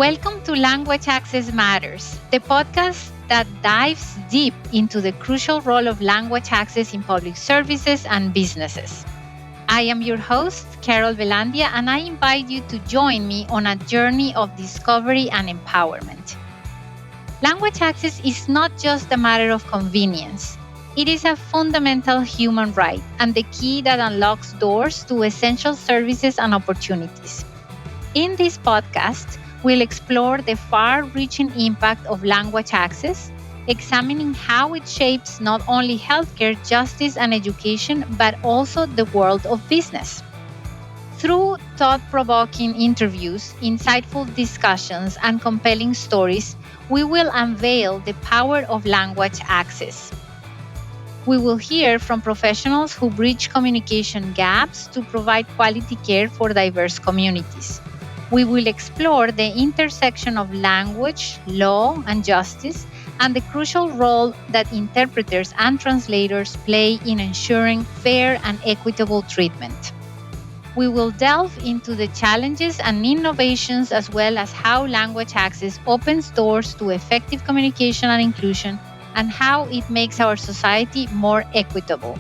Welcome to Language Access Matters, the podcast that dives deep into the crucial role of language access in public services and businesses. I am your host, Carol Velandia, and I invite you to join me on a journey of discovery and empowerment. Language access is not just a matter of convenience. It is a fundamental human right and the key that unlocks doors to essential services and opportunities. In this podcast, we'll explore the far reaching impact of language access, examining how it shapes not only healthcare, justice, and education, but also the world of business. Through thought provoking interviews, insightful discussions, and compelling stories, we will unveil the power of language access. We will hear from professionals who bridge communication gaps to provide quality care for diverse communities. We will explore the intersection of language, law, and justice, and the crucial role that interpreters and translators play in ensuring fair and equitable treatment. We will delve into the challenges and innovations as well as how language access opens doors to effective communication and inclusion and how it makes our society more equitable.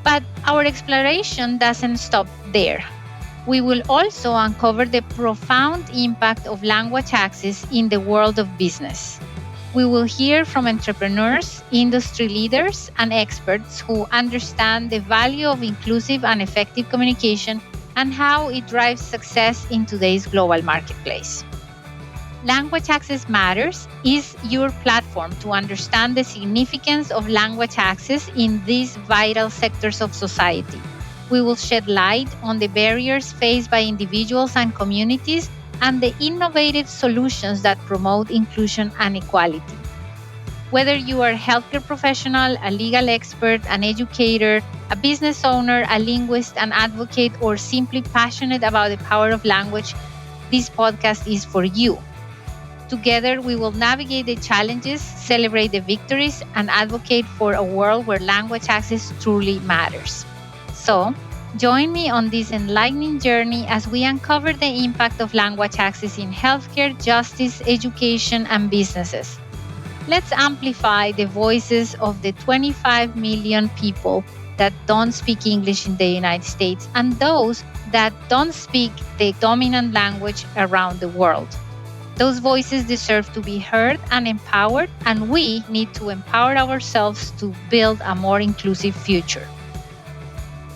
But our exploration doesn't stop there. We will also uncover the profound impact of language access in the world of business. We will hear from entrepreneurs, industry leaders, and experts who understand the value of inclusive and effective communication and how it drives success in today's global marketplace. Language Access Matters is your platform to understand the significance of language access in these vital sectors of society. We will shed light on the barriers faced by individuals and communities and the innovative solutions that promote inclusion and equality. Whether you are a healthcare professional, a legal expert, an educator, a business owner, a linguist, an advocate, or simply passionate about the power of language, this podcast is for you. Together, we will navigate the challenges, celebrate the victories, and advocate for a world where language access truly matters. So, join me on this enlightening journey as we uncover the impact of language access in healthcare, justice, education, and businesses. Let's amplify the voices of the 25 million people that don't speak English in the United States and those that don't speak the dominant language around the world. Those voices deserve to be heard and empowered, and we need to empower ourselves to build a more inclusive future.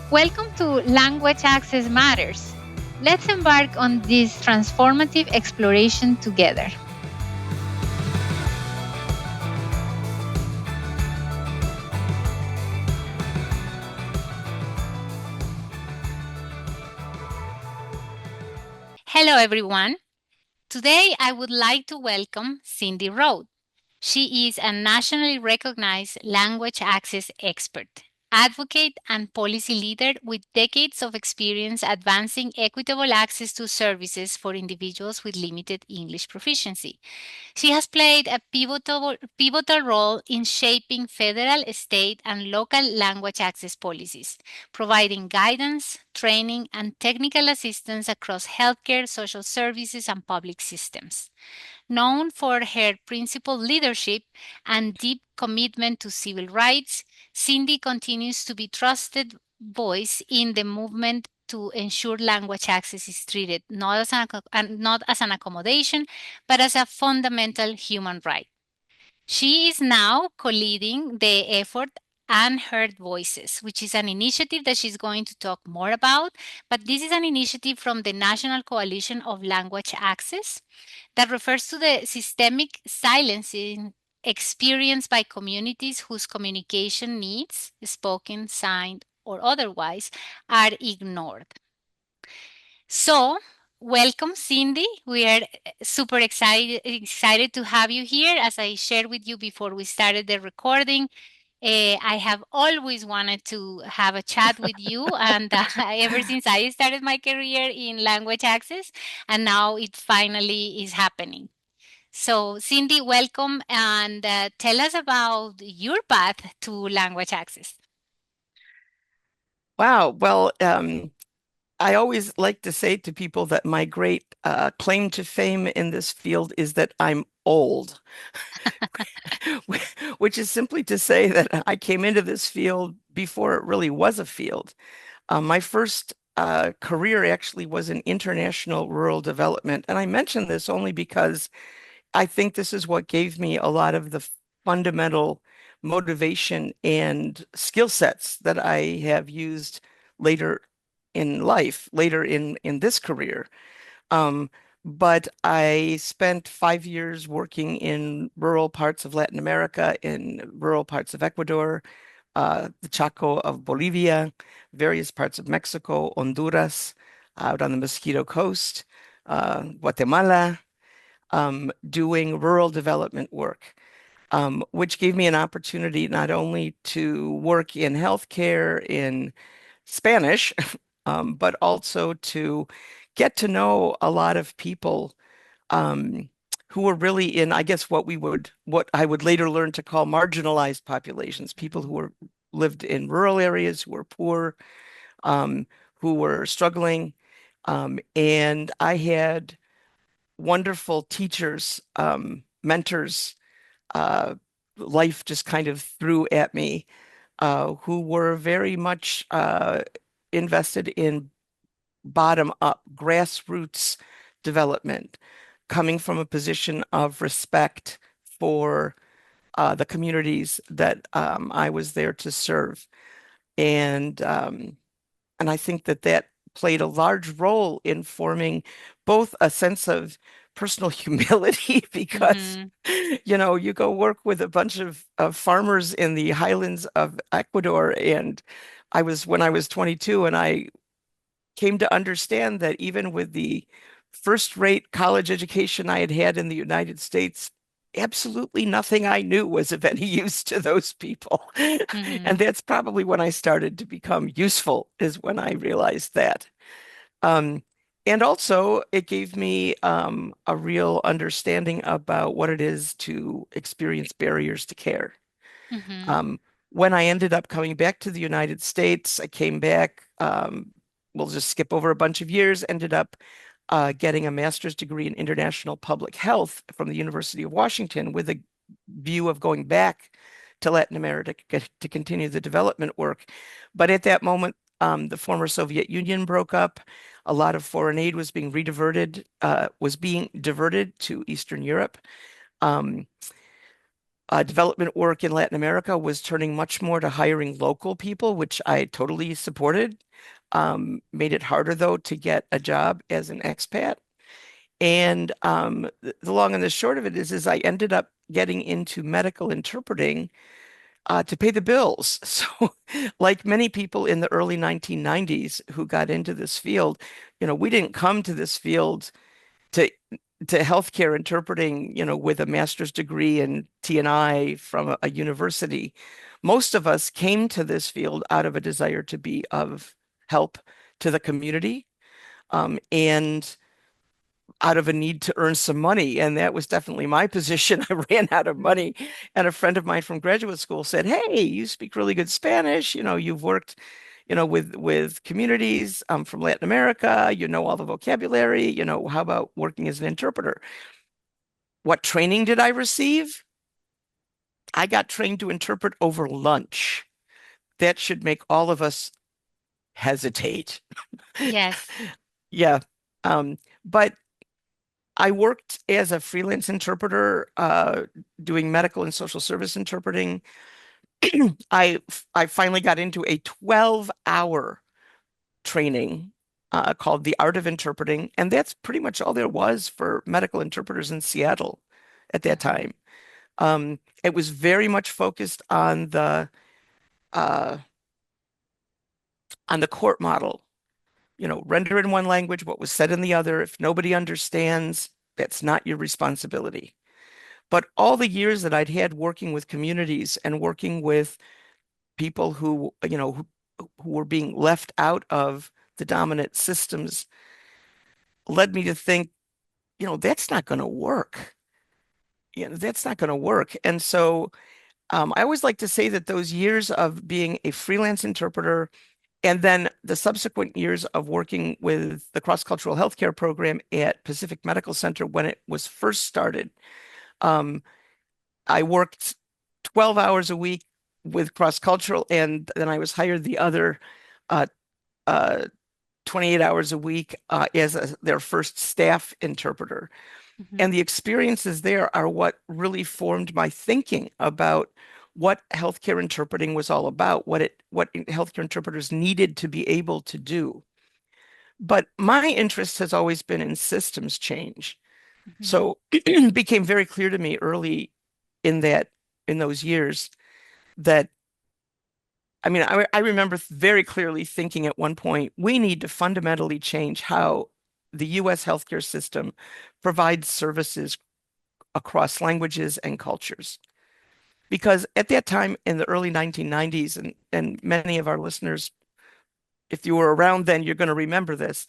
Welcome to Language Access Matters. Let's embark on this transformative exploration together. Hello, everyone. Today, I would like to welcome Cindy Roat. She is a nationally recognized language access expert, advocate, and policy leader with decades of experience advancing equitable access to services for individuals with limited English proficiency. She has played a pivotal role in shaping federal, state, and local language access policies, providing guidance, training, and technical assistance across healthcare, social services, and public systems. Known for her principled leadership and deep commitment to civil rights, Cindy continues to be trusted voice in the movement to ensure language access is treated not as an accommodation, but as a fundamental human right. She is now co-leading the effort Unheard Voices, which is an initiative that she's going to talk more about. But this is an initiative from the National Coalition of Language Access that refers to the systemic silencing experienced by communities whose communication needs, spoken, signed, or otherwise, are ignored. So, welcome, Cindy. We are super excited to have you here. As I shared with you before we started the recording, I have always wanted to have a chat with you, and ever since I started my career in language access, and now it finally is happening. So, Cindy, welcome, and tell us about your path to language access. Wow. Well, I always like to say to people that my great claim to fame in this field is that I'm old, which is simply to say that I came into this field before it really was a field. My first career actually was in international rural development. And I mention this only because I think this is what gave me a lot of the fundamental motivation and skill sets that I have used later in life, later in this career. Um, but I spent 5 years working in rural parts of Latin America, in rural parts of Ecuador, the Chaco of Bolivia, various parts of Mexico, Honduras, out on the Mosquito Coast, Guatemala, doing rural development work, which gave me an opportunity not only to work in healthcare in Spanish, but also to get to know a lot of people um, who were really in, I guess, what I would later learn to call marginalized populations, people who were lived in rural areas, who were poor, um, who were struggling. And I had wonderful teachers, mentors, uh, life just kind of threw at me, who were very much invested in bottom up, grassroots development, coming from a position of respect for the communities that I was there to serve. And and I think that that played a large role in forming both a sense of personal humility because, Mm-hmm. you go work with a bunch of farmers in the highlands of Ecuador. And when I was 22, and I came to understand that even with the first-rate college education I had had in the United States, absolutely nothing I knew was of any use to those people. Mm-hmm. And that's probably when I started to become useful, is when I realized that. Um, and also, it gave me a real understanding about what it is to experience barriers to care. Mm-hmm. Um, when I ended up coming back to the United States, I came back, we'll just skip over a bunch of years, ended up getting a master's degree in international public health from the University of Washington with a view of going back to Latin America to continue the development work. But at that moment, the former Soviet Union broke up. A lot of foreign aid was being diverted to Eastern Europe. Um, Development work in Latin America was turning much more to hiring local people, which I totally supported. Made it harder, though, to get a job as an expat. And the long and the short of it is I ended up getting into medical interpreting to pay the bills. So, like many people in the early 1990s who got into this field, we didn't come to this field to healthcare interpreting, with a master's degree in T&I from a university. Most of us came to this field out of a desire to be of help to the community, and out of a need to earn some money. And that was definitely my position. I ran out of Mm-hmm. money. And a friend of mine from graduate school said, "Hey, you speak really good Spanish. You've worked, with communities from Latin America. You know all the vocabulary. How about working as an interpreter?" What training did I receive? I got trained to interpret over lunch. That should make all of us hesitate. Yes. Yeah. But I worked as a freelance interpreter, doing medical and social service interpreting. I I finally got into a 12-hour training called The Art of Interpreting, and that's pretty much all there was for medical interpreters in Seattle at that Mm-hmm. time. It was very much focused uh, on the court model. Render in one language what was said in the other. If nobody understands, that's not your responsibility. But all the years that I'd had working with communities and working with people who were being left out of the dominant systems led me to think, that's not going to work. That's not going to work. And so I always like to say that those years of being a freelance interpreter And then the subsequent years of working with the cross-cultural healthcare program at Pacific Medical Center when it was first started, um, I worked 12 hours a week with cross-cultural, and then I was hired the other uh, uh, 28 hours a week their first staff interpreter. Mhm. And the experiences there are what really formed my thinking about what healthcare interpreting was all about, what healthcare interpreters needed to be able to do. But my interest has always been in systems change. Mhm. So it became very clear to me early in that in those years that I remember very clearly thinking at one point, we need to fundamentally change how the US healthcare system provides services across languages and cultures. Because at that time in the early 1990s, and many of our listeners, if you were around then, you're going to remember this.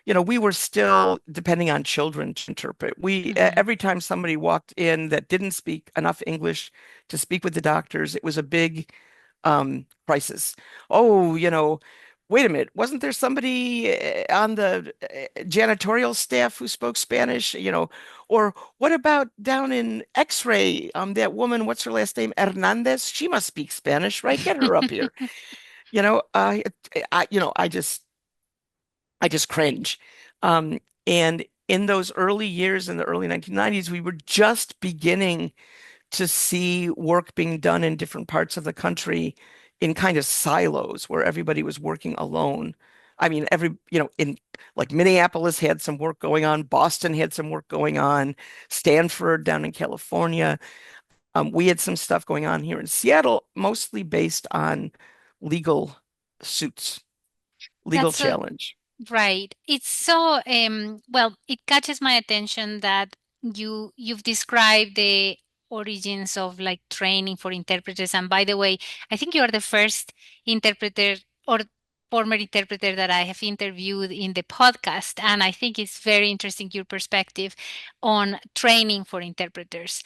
We were still depending on children to interpret. Mhm. Every time somebody walked in that didn't speak enough English to speak with the doctors, it was a big crisis. Oh, wait a minute, wasn't there somebody on the janitorial staff who spoke Spanish? Or what about down in X-ray? That woman, what's her last name? Hernandez? She must speak Spanish, right? Get her up here. You know, I, you know, I just cringe. And in those early years in the early 1990s, we were just beginning to see work being done in different parts of the country in kind of silos where everybody was working alone. In like Minneapolis had some work going on, Boston had some work going on, Stanford down in California. We had some stuff going on here in Seattle, mostly based on legal suits, legal That's a challenge. Right. It's so well, it catches my attention that you've described the origins of like training for interpreters. And by the way, I think you are the first interpreter or former interpreter that I have interviewed in the podcast. And I think it's very interesting your perspective on training for interpreters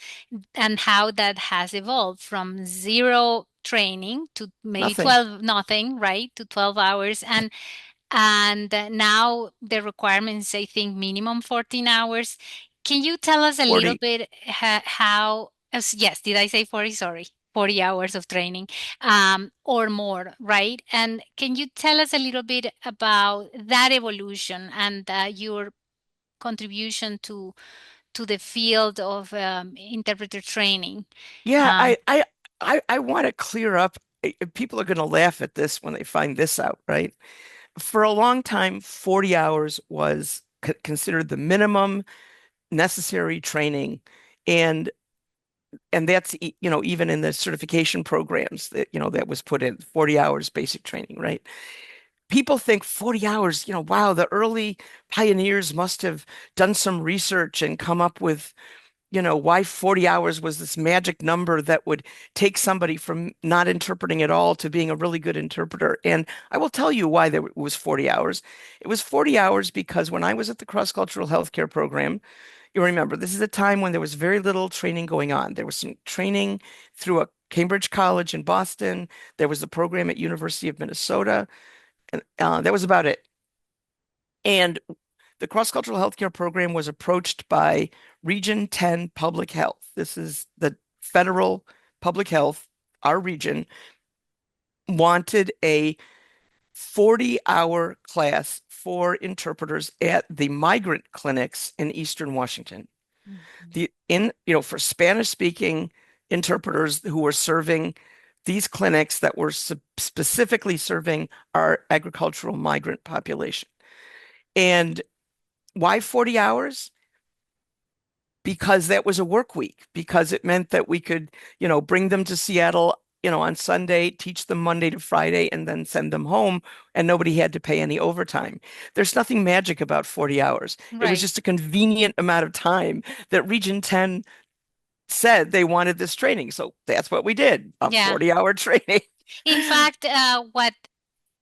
and how that has evolved from zero training to maybe Nothing. 12 nothing, right? To 12 hours. And now the requirements, I think, minimum 14 hours. Can you tell us a little 40. bit how, yes, did I say 40? Sorry, 40 hours of training or more, right? And can you tell us a little bit about that evolution and your contribution to the field of interpreter training? Yeah, Um, I want to clear up. People are going to laugh at this when they find this out, right? For a long time, 40 hours was considered the minimum necessary training. And and that's even in the certification programs that was put in 40 hours basic training, right? People think 40 hours, wow, the early pioneers must have done some research and come up with why 40 hours was this magic number that would take somebody from not interpreting at all to being a really good interpreter. And I will tell you why there was 40 hours. It was 40 hours because when I was at the cross-cultural healthcare program, you remember, this is a time when there was very little training going on. There was some training through a Cambridge College in Boston. There was the program at University of Minnesota, and that was about it. And the cross-cultural healthcare program was approached by Region 10 Public Health. This is the federal public health. Our region wanted a 40-hour class for interpreters at the migrant clinics in Eastern Washington. For Spanish speaking interpreters who were serving these clinics that were specifically serving our agricultural migrant population. And why 40 hours? Because that was a work week, because it meant that we could, bring them to Seattle, on Sunday, teach them Monday to Friday, and then send them home, and nobody had to pay any overtime. There's nothing magic about 40 hours. It was right, just a convenient amount of time that Region 10 said they wanted this training. So that's what we did, a yeah. 40-hour training. In fact, what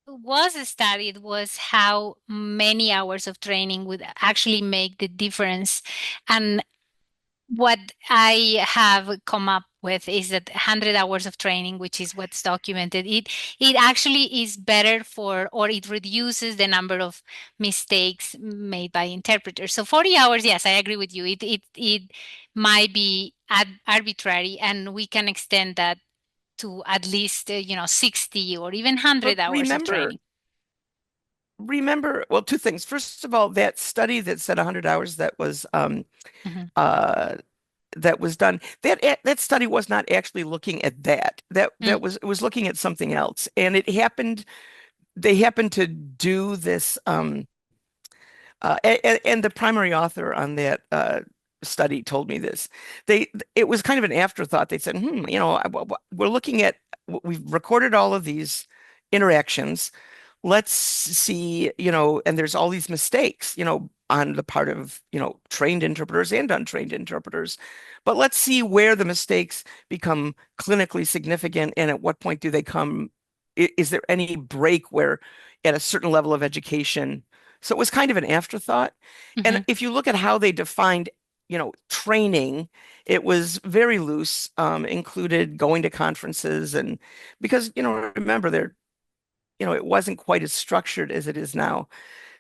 was studied was how many hours of training would actually make the difference. And what I have come up with is that 100 hours of training, which is what's documented, it actually is better for, or it reduces the number of mistakes made by interpreters. So 40 hours, yes, I agree with you. It might be arbitrary, and we can extend that to at least 60 or even But 100 hours of training. remember, well, two things. First of all, that study that said 100 hours Mhm. uh, that was done, that study was not actually looking at that. Mm, It was looking at something else. And they happened to do this and the primary author on that study told me this. It was kind of an afterthought. They said, we're looking at, we've recorded all of these interactions. Let's see, and there's all these mistakes, on the part of, trained interpreters and untrained interpreters. But let's see where the mistakes become clinically significant and at what point do they come, is there any break where at a certain level of education? So it was kind of an afterthought. And mhm. if you look at how they defined, training, it was very loose, included going to conferences and because, remember it wasn't quite as structured as it is now.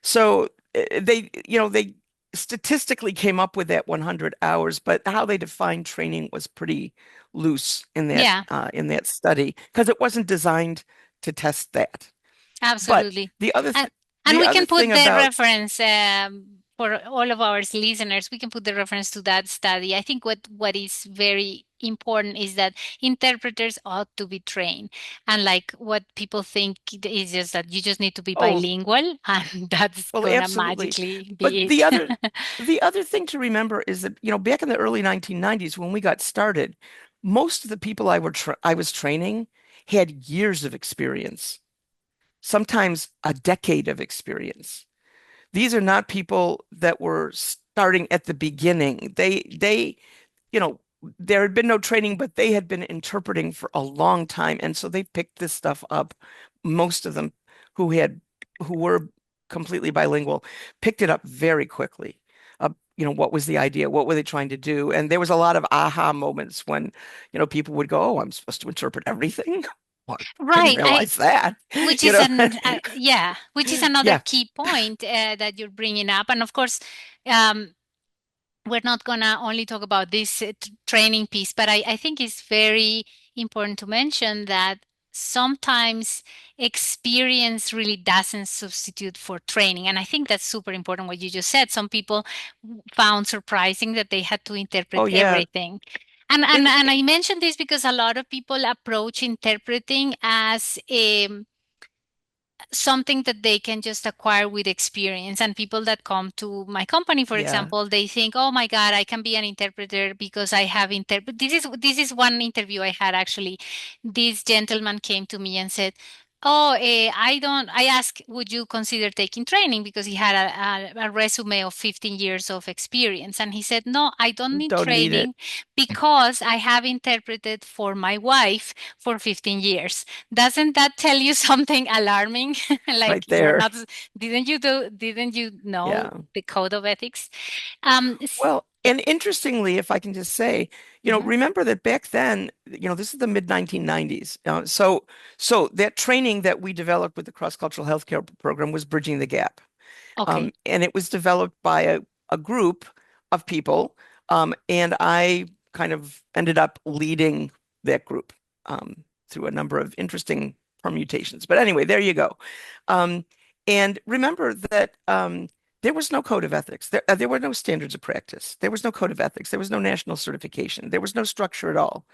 So they statistically came up with that 100 hours, but how they defined training was pretty loose Yeah, in that study because it wasn't designed to test that. But absolutely. the other And th and the we other can thing put the about reference for all of our listeners. We can put the reference to that study. I think what is very important is that interpreters ought to be trained. And like what people think is just that you just need to be oh bilingual and that's well, gonna absolutely. magically But be it. the other thing to remember is that, back in the early 1990s when we got started, most of the people I was training had years of experience, sometimes a decade of experience. These are not people that were starting at the beginning. You know, there had been no training, but they had been interpreting for a long time. And so they picked this stuff up. Most of them who had, who were completely bilingual, picked it up very quickly. What was the idea? What were they trying to do? And there was a lot of aha moments when, people would go, "Oh, I'm supposed to interpret everything." Well, I didn't Right. I realize that, which you is know. which is another Yeah. key point that you're bringing up. And of course, um, we're not going to only talk about this training piece, but I think it's very important to mention that sometimes experience really doesn't substitute for training. And I think that's super important what you just said. Some people found surprising that they had to interpret Oh, yeah. everything. And It, I mentioned this because a lot of people approach interpreting as a something that they can just acquire with experience. And people that come to my company, for yeah. example, they think, oh my God, I can be an interpreter because I have this is one interview I had actually. This gentleman came to me and said, oh, I asked, would you consider taking training? Because he had a resume of 15 years of experience. And he said, no, I don't need Don't need it training because I have interpreted for my wife for 15 years. Doesn't that tell you something alarming? Like right you're there. not, didn't you know Yeah. the code of ethics? Um, s- Well, yeah. and interestingly, if I can just say, Mhm. remember that back then, this is the mid 1990s. So that training that we developed with the cross-cultural healthcare program was bridging the gap. Okay. And it was developed by a group of people. And I kind of ended up leading that group through a number of interesting permutations. But anyway, there you go. Um, and remember that there was no code of ethics. There were no standards of practice. There was no code of ethics. There was no national certification. There was no structure at all.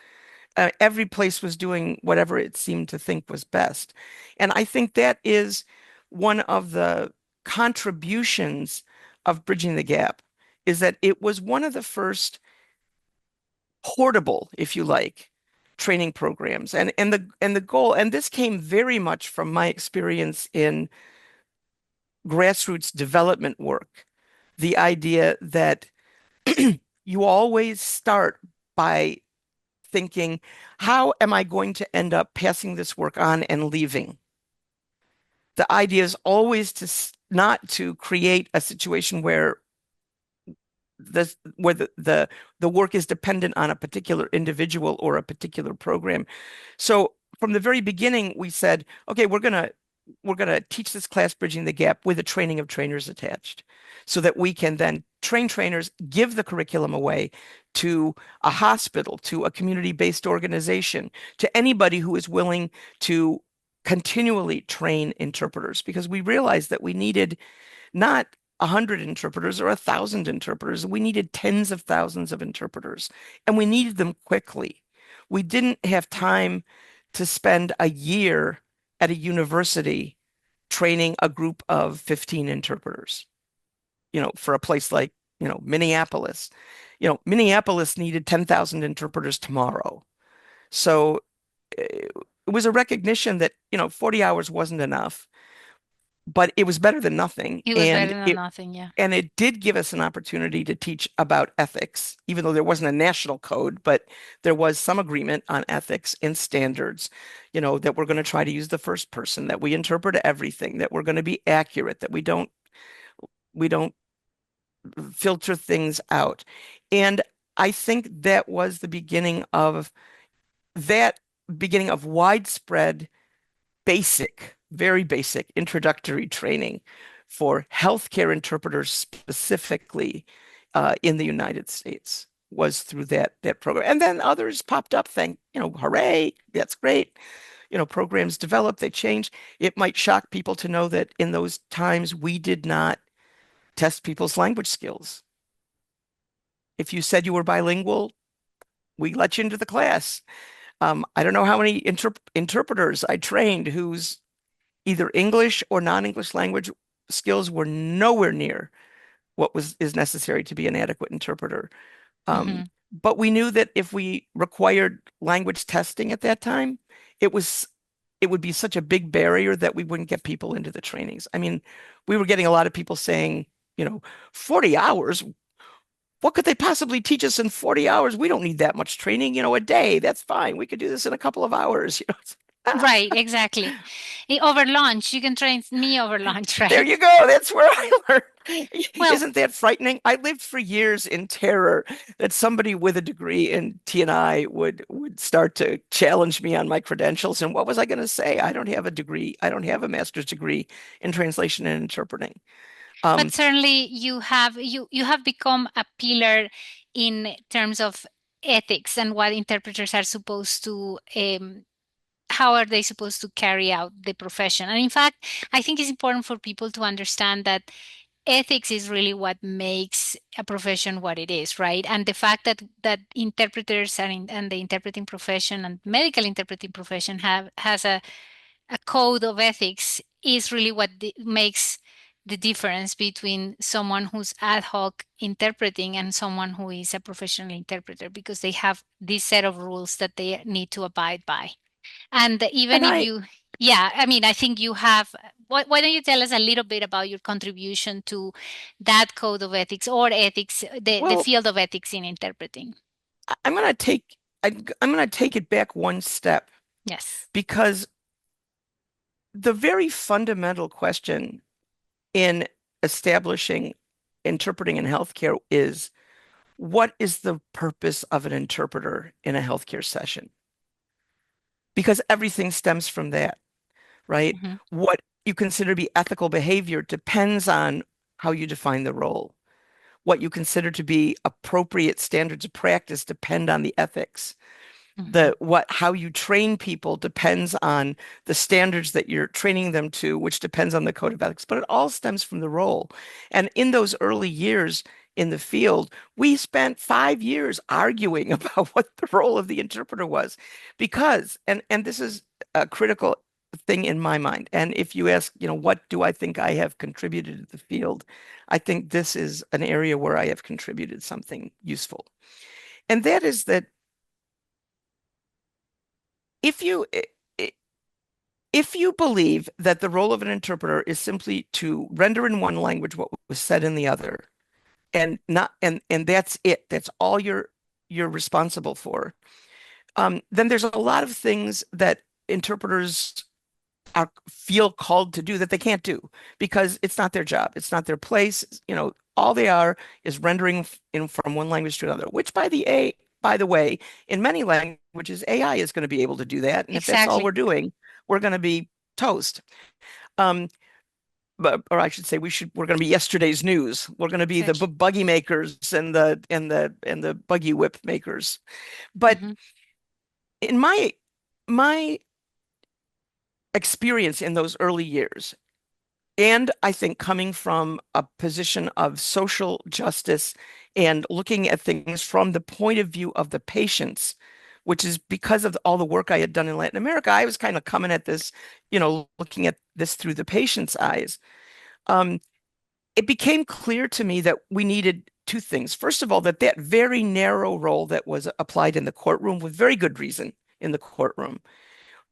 Every place was doing whatever it seemed to think was best. And I think that is one of the contributions of bridging the gap is that it was one of the first portable, if you like, training programs. And the goal, and this came very much from my experience in grassroots development work, the idea that you always start by thinking, how am I going to end up passing this work on and leaving? The idea is always not to create a situation where where the work is dependent on a particular individual or a particular program. So from the very beginning, we said, okay, we're gonna teach this class bridging the gap with a training of trainers attached, so that we can then train trainers, give the curriculum away to a hospital, to a community-based organization, to anybody who is willing to continually train interpreters, because we realized that we needed not 100 interpreters or 1,000 interpreters. We needed tens of thousands of interpreters, and we needed them quickly. We didn't have time to spend a year at a university training a group of 15 interpreters, for a place like, Minneapolis. Minneapolis needed 10,000 interpreters tomorrow. So it was a recognition that, 40 hours wasn't enough, but it was better than nothing. It was And better than it nothing, yeah. and it did give us an opportunity to teach about ethics, even though there wasn't a national code, but there was some agreement on ethics and standards, that we're going to try to use the first person, that we interpret everything, that we're going to be accurate, that we don't filter things out. And I think that beginning of widespread basic, very basic introductory training for healthcare interpreters specifically in the United States was through that program. And then others popped up, hooray, that's great. Programs develop, they change. It might shock people to know that in those times we did not test people's language skills. If you said you were bilingual, we let you into the class. I don't know how many interpreters I trained whose either English or non-English language skills were nowhere near what is necessary to be an adequate interpreter. Um, Hmm. but we knew that if we required language testing at that time, it was it would be such a big barrier that we wouldn't get people into the trainings. I mean, we were getting a lot of people saying, 40 hours. What could they possibly teach us in 40 hours? We don't need that much training, a day. That's fine. We could do this in a couple of hours. Right, exactly. Over lunch, you can train me over lunch, There right? you go. That's where I learned. Well, Isn't that frightening? I lived for years in terror that somebody with a degree in T&I would start to challenge me on my credentials. And what was I going to say? I don't have a degree. I don't have a master's degree in translation and interpreting. but Um, certainly you have become a pillar in terms of ethics and what interpreters are supposed to how are they supposed to carry out the profession. And in fact, I think it's important for people to understand that ethics is really what makes a profession what it is, right? And the fact that interpreters and the interpreting profession and medical interpreting profession has a code of ethics is really what makes the difference between someone who's ad hoc interpreting and someone who is a professional interpreter, because they have this set of rules that they need to abide by. And even and if I, you, yeah, I mean, I think you have. Why don't you tell us a little bit about your contribution to that code of ethics or ethics, the well, field of ethics in interpreting? I'm going to I'm going to take it back one step, Yes. because the very fundamental question in establishing interpreting in healthcare is, what is the purpose of an interpreter in a healthcare session? Because everything stems from that, right? Hmm. What you consider to be ethical behavior depends on how you define the role. What you consider to be appropriate standards of practice depend on the ethics. Hmm. How you train people depends on the standards that you're training them to, which depends on the code of ethics, but it all stems from the role. And in those early years in the field, we spent 5 years arguing about what the role of the interpreter was, because, and this is a critical thing in my mind. And if you ask, what do I think I have contributed to the field? I think this is an area where I have contributed something useful. And that is that if you if you believe that the role of an interpreter is simply to render in one language what was said in the other, and not and that's it, that's all you're responsible for, then there's a lot of things that interpreters feel called to do that they can't do because it's not their job, it's not their place. all they are is rendering from one language to another, which by the way, in many languages, AI is going to be able to do that. And if that's all Exactly. we're doing, we're going to be toast. Um, but, or I should say, we're going to be yesterday's news. We're going to be the Exactly. buggy makers and the buggy whip makers. But Hmm. in my experience in those early years, and I think coming from a position of social justice and looking at things from the point of view of the patients, which is because of all the work I had done in Latin America, I was kind of coming at this, looking at this through the patient's eyes. Um, it became clear to me that we needed two things. First of all, that very narrow role that was applied in the courtroom with very good reason in the courtroom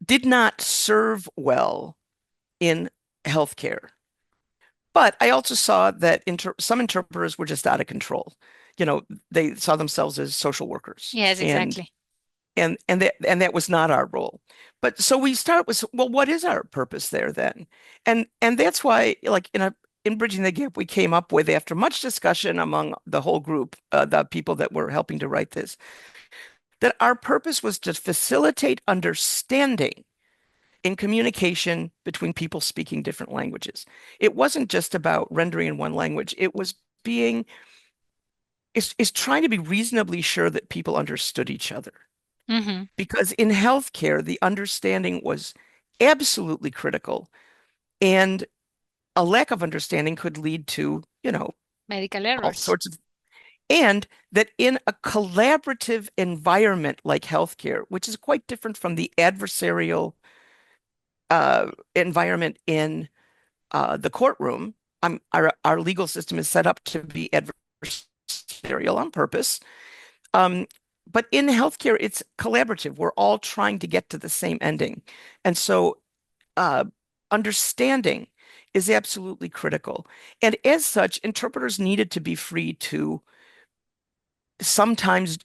did not serve well in healthcare. But I also saw that some interpreters were just out of control. You know, they saw themselves as social workers, Yes, and exactly. that was not our role. But so we start with, well, what is our purpose there then? And that's why, like in Bridging the Gap, we came up with, after much discussion among the whole group, the people that were helping to write this, that our purpose was to facilitate understanding in communication between people speaking different languages. It wasn't just about rendering in one language. It was being is trying to be reasonably sure that people understood each other. Hmm. Because in healthcare, the understanding was absolutely critical. And a lack of understanding could lead to, Medical all errors. sorts of, and that in a collaborative environment like healthcare, which is quite different from the adversarial environment in the courtroom. Our legal system is set up to be adversarial on purpose. Um, but in healthcare, it's collaborative. We're all trying to get to the same ending. And so uh, understanding is absolutely critical. And as such, interpreters needed to be free to sometimes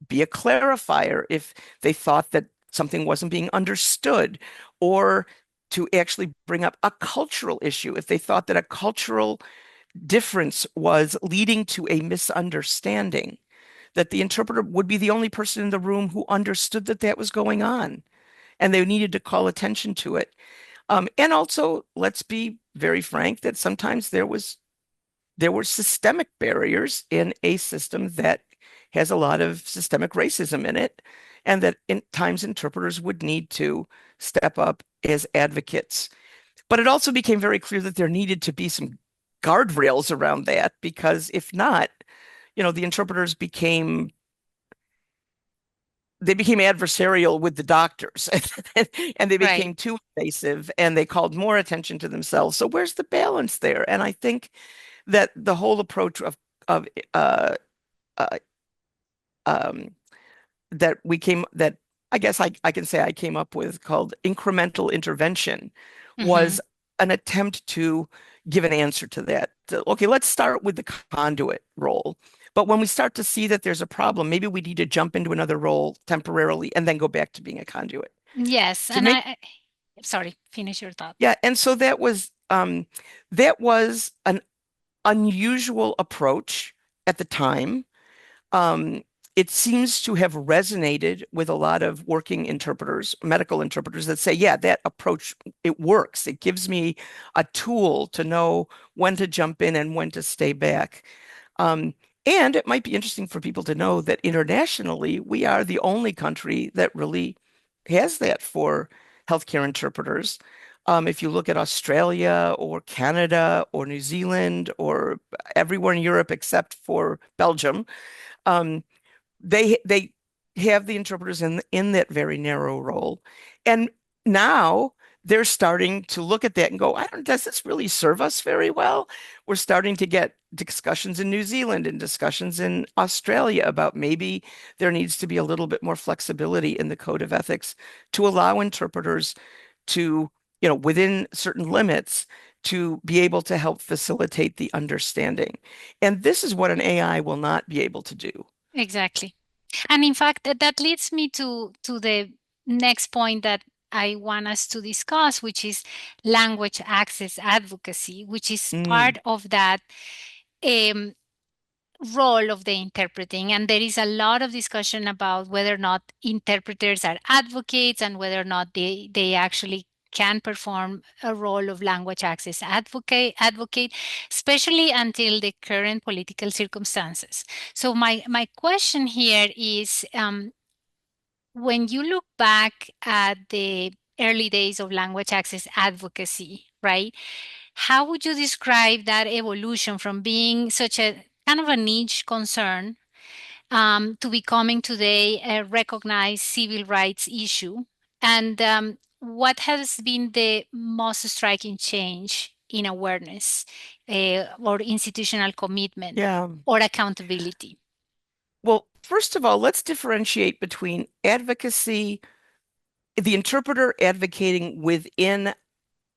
be a clarifier if they thought that something wasn't being understood, or to actually bring up a cultural issue if they thought that a cultural difference was leading to a misunderstanding, that the interpreter would be the only person in the room who understood that that was going on, and they needed to call attention to it. And also, let's be very frank that sometimes there were systemic barriers in a system that has a lot of systemic racism in it, and that in times interpreters would need to step up as advocates. But it also became very clear that there needed to be some guardrails around that, because if not, the interpreters became adversarial with the doctors and they Right. became too invasive and they called more attention to themselves. So where's the balance there? And I think that the whole approach of uh, um, that I guess I can say I came up with, called incremental intervention, Hmm. was an attempt to give an answer to that. So, okay, let's start with the conduit role. But when we start to see that there's a problem, maybe we need to jump into another role temporarily and then go back to being a conduit. Yes, To and make sorry, finish your thought. Yeah, and so that was an unusual approach at the time. Um, it seems to have resonated with a lot of working interpreters, medical interpreters, that say, yeah, that approach, it works. It gives me a tool to know when to jump in and when to stay back. Um, and it might be interesting for people to know that internationally, we are the only country that really has that for healthcare interpreters. If you look at Australia or Canada or New Zealand or everywhere in Europe except for Belgium, um, they have the interpreters in that very narrow role. And now they're starting to look at that and go, I don't, does this really serve us very well? We're starting to get discussions in New Zealand and discussions in Australia about maybe there needs to be a little bit more flexibility in the code of ethics to allow interpreters to, within certain limits, to be able to help facilitate the understanding. And this is what an AI will not be able to do. Exactly. And in fact, that leads me to the next point that I want us to discuss, which is language access advocacy, which is Mm, part of that um, role of the interpreting. And there is a lot of discussion about whether or not interpreters are advocates and whether or not they actually can perform a role of language access advocate, especially until the current political circumstances. So my question here is, when you look back at the early days of language access advocacy, right? How would you describe that evolution from being such a kind of a niche concern, to becoming today a recognized civil rights issue? And what has been the most striking change in awareness, or institutional commitment Yeah. or accountability? Well, first of all, let's differentiate between advocacy, the interpreter advocating within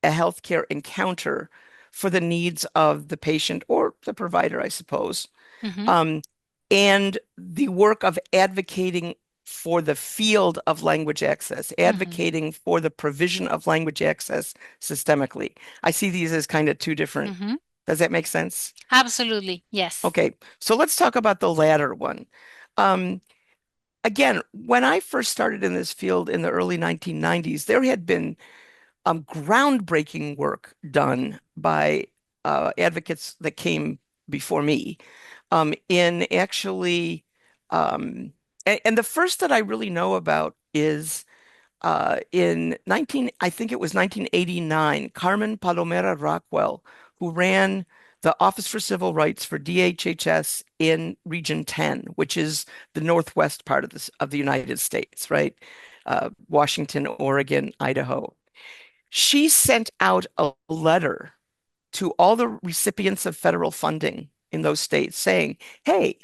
a healthcare encounter for the needs of the patient or the provider, I suppose, Hmm. um, and the work of advocating for the field of language access, Hmm. advocating for the provision of language access systemically. I see these as kind of two different. Hmm. Does that make sense? Absolutely, yes. Okay, so let's talk about the latter one. Um, Again, when I first started in this field in the early 1990s, there had been groundbreaking work done by advocates that came before me in actually, and the first that I really know about is I think it was 1989, Carmen Palomera Rockwell, who ran the Office for Civil Rights for DHHS in Region 10, which is the northwest part of the United States, right? Washington, Oregon, Idaho. She sent out a letter to all the recipients of federal funding in those states saying, hey,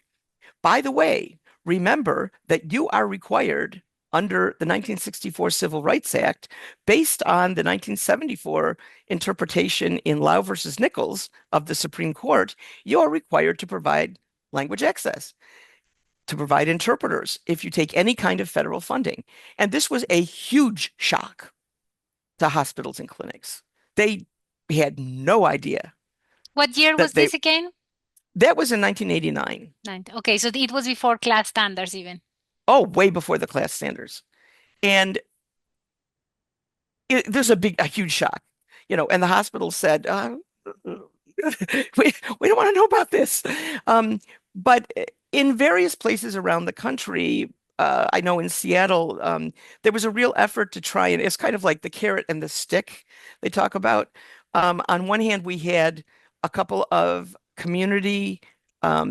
by the way, remember that you are required under the 1964 Civil Rights Act, based on the 1974 interpretation in Lau versus Nichols of the Supreme Court, you are required to provide language access, to provide interpreters if you take any kind of federal funding. And this was a huge shock to hospitals and clinics. They had no idea What year was that this again? that was in 1989. Okay, so it was before class standards even. Oh, way before the class standards. And there's a huge shock, and the hospital said, we don't want to know about this. But in various places around the country, I know in Seattle, there was a real effort to try, and it's kind of like the carrot and the stick they talk about. On one hand, we had a couple of community, what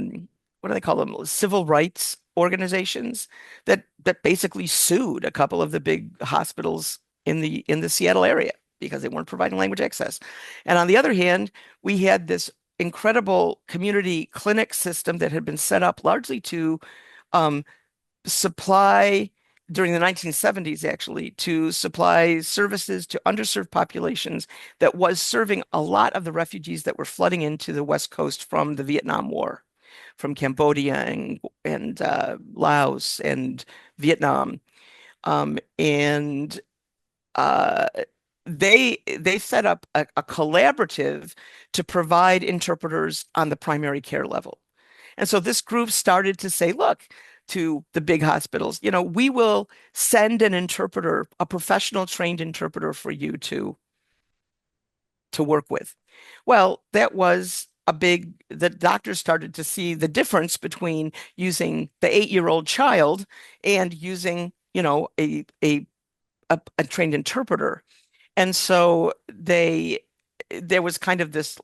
do they call them? Civil rights organizations that basically sued a couple of the big hospitals in the Seattle area because they weren't providing language access. And on the other hand, we had this incredible community clinic system that had been set up largely to um, supply during the 1970s, actually, to supply services to underserved populations that was serving a lot of the refugees that were flooding into the West Coast from the Vietnam War, from Cambodia and Laos and Vietnam. And uh, they set up a collaborative to provide interpreters on the primary care level. And so this group started to say, look, to the big hospitals, we will send an interpreter, a professional trained interpreter for you to work with. Well, the doctors started to see the difference between using the 8-year-old child and using, a trained interpreter. And so there was kind of this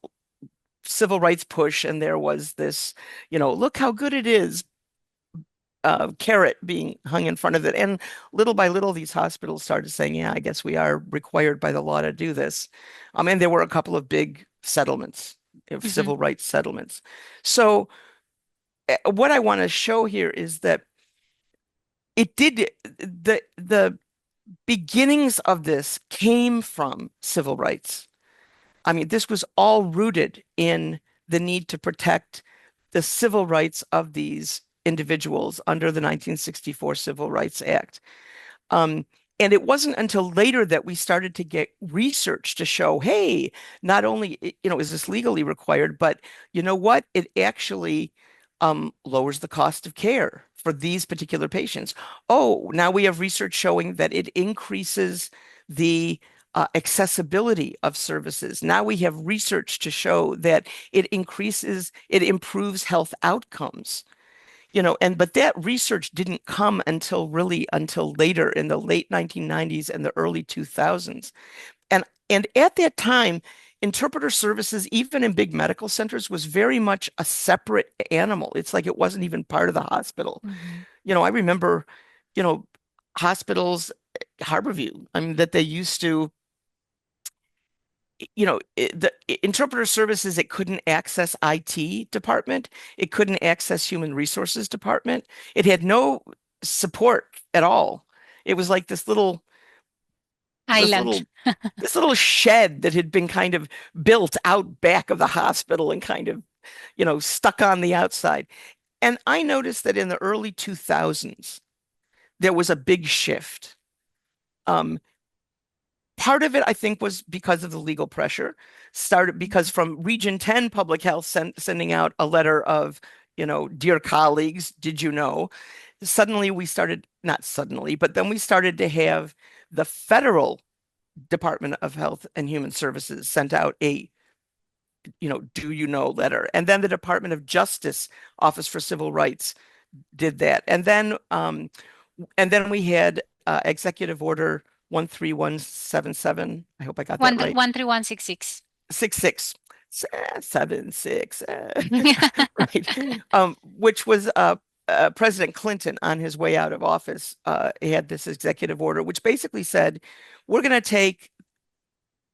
civil rights push, and there was this, look how good it is, carrot being hung in front of it. And little by little, these hospitals started saying, yeah, I guess we are required by the law to do this. And there were a couple of big settlements, Hmm. civil rights settlements. So what I want to show here is that the beginnings of this came from civil rights. I mean, this was all rooted in the need to protect the civil rights of these individuals under the 1964 Civil Rights Act. Um, And it wasn't until later that we started to get research to show, hey, not only, is this legally required, but you know what? It actually lowers the cost of care for these particular patients. Oh, now we have research showing that it increases the accessibility of services. Now we have research to show that it improves health outcomes. But that research didn't come until later in the late 1990s and the early 2000s. And at that time, interpreter services, even in big medical centers, was very much a separate animal. It's like it wasn't even part of the hospital. Mhm. I remember, you know, hospitals, Harborview, I mean, that they used to, the interpreter services, it couldn't access IT department. It couldn't access human resources department. It had no support at all. It was like this Island. little, this little shed that had been kind of built out back of the hospital and kind of, stuck on the outside. And I noticed that in the early 2000s, there was a big shift. Um, Part of it, I think, was because of the legal pressure. Started because from Region 10 Public Health sending out a letter of, dear colleagues, did you know? Suddenly we started, not suddenly, but then we started to have the federal Department of Health and Human Services sent out a, do you know letter. And then the Department of Justice Office for Civil Rights did that. And then we had Executive Order 13177. I hope I got that right. 13166. 66. 76. Right. Which was President Clinton on his way out of office. He had this executive order, which basically said, we're going to take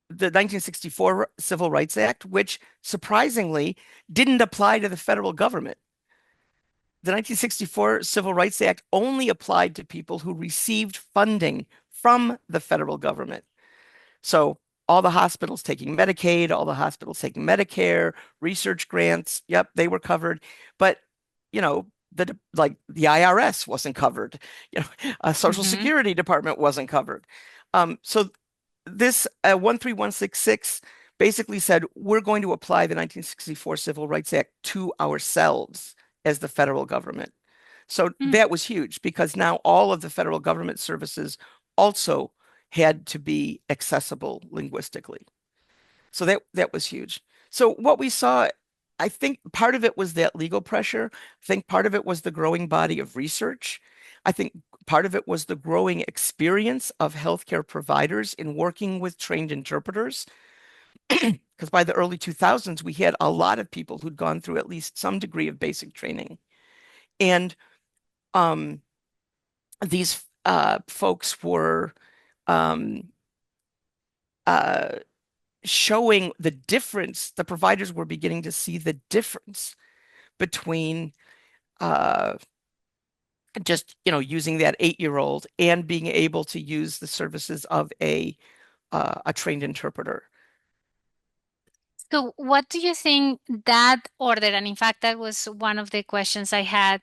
the 1964 Civil Rights Act, which surprisingly didn't apply to the federal government. The 1964 Civil Rights Act only applied to people who received funding from the federal government. So all the hospitals taking Medicaid, all the hospitals taking Medicare, research grants, yep, they were covered. But, the IRS wasn't covered. A Social Mhm. Security Department wasn't covered. So this 13166 basically said, we're going to apply the 1964 Civil Rights Act to ourselves as the federal government. So Mm. that was huge because now all of the federal government services also had to be accessible linguistically. So that was huge. So what we saw, I think part of it was that legal pressure. I think part of it was the growing body of research. I think part of it was the growing experience of healthcare providers in working with trained interpreters. Because by the early 2000s, we had a lot of people who'd gone through at least some degree of basic training. And um, these folks were um, uh, showing the difference. The providers were beginning to see the difference between uh, just using that 8-year-old and being able to use the services of a trained interpreter. So, what do you think that order, and in fact, that was one of the questions I had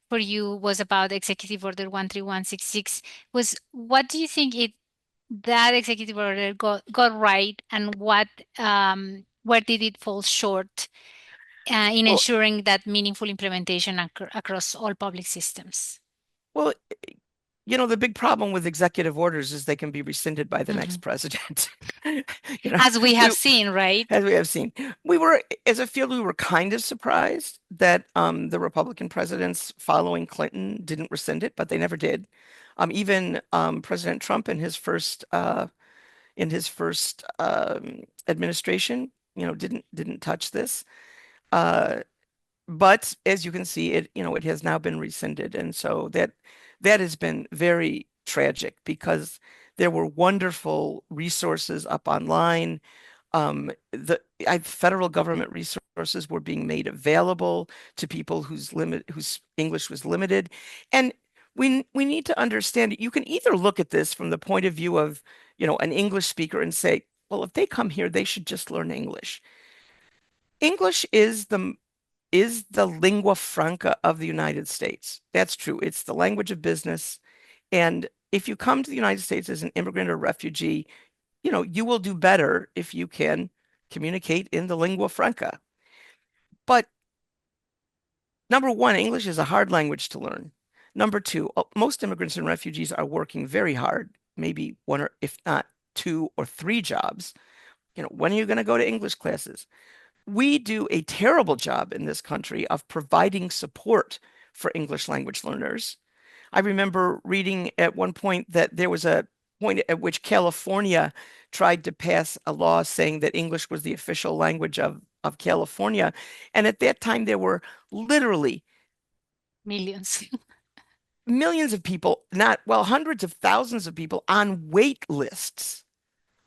for you, was about Executive Order 13166, was what do you think that executive order got right, and where did it fall short in Well, ensuring that meaningful implementation across all public systems? well, the big problem with executive orders is they can be rescinded by the next Mhm. president. You know, As we we have seen, right? as we have seen, as a field, we were kind of surprised that the Republican presidents following Clinton didn't rescind it, but they never did. Even President Trump in his first administration, didn't touch this. Uh, but as you can see, it has now been rescinded, and so that has been very tragic because there were wonderful resources up online. The federal government resources were being made available to people whose English was limited, and we need to understand it. You can either look at this from the point of view of an English speaker and say, well, if they come here, they should just learn English. English is the lingua franca of the United States. That's true. It's the language of business. And if you come to the United States as an immigrant or refugee, you will do better if you can communicate in the lingua franca. But number one, English is a hard language to learn. Number two, most immigrants and refugees are working very hard, maybe one or if not two or three jobs. When are you going to go to English classes? We do a terrible job in this country of providing support for English language learners. I remember reading at one point that there was a point at which California tried to pass a law saying that English was the official language of California. And at that time, there were literally Millions. millions of people, hundreds of thousands of people on wait lists,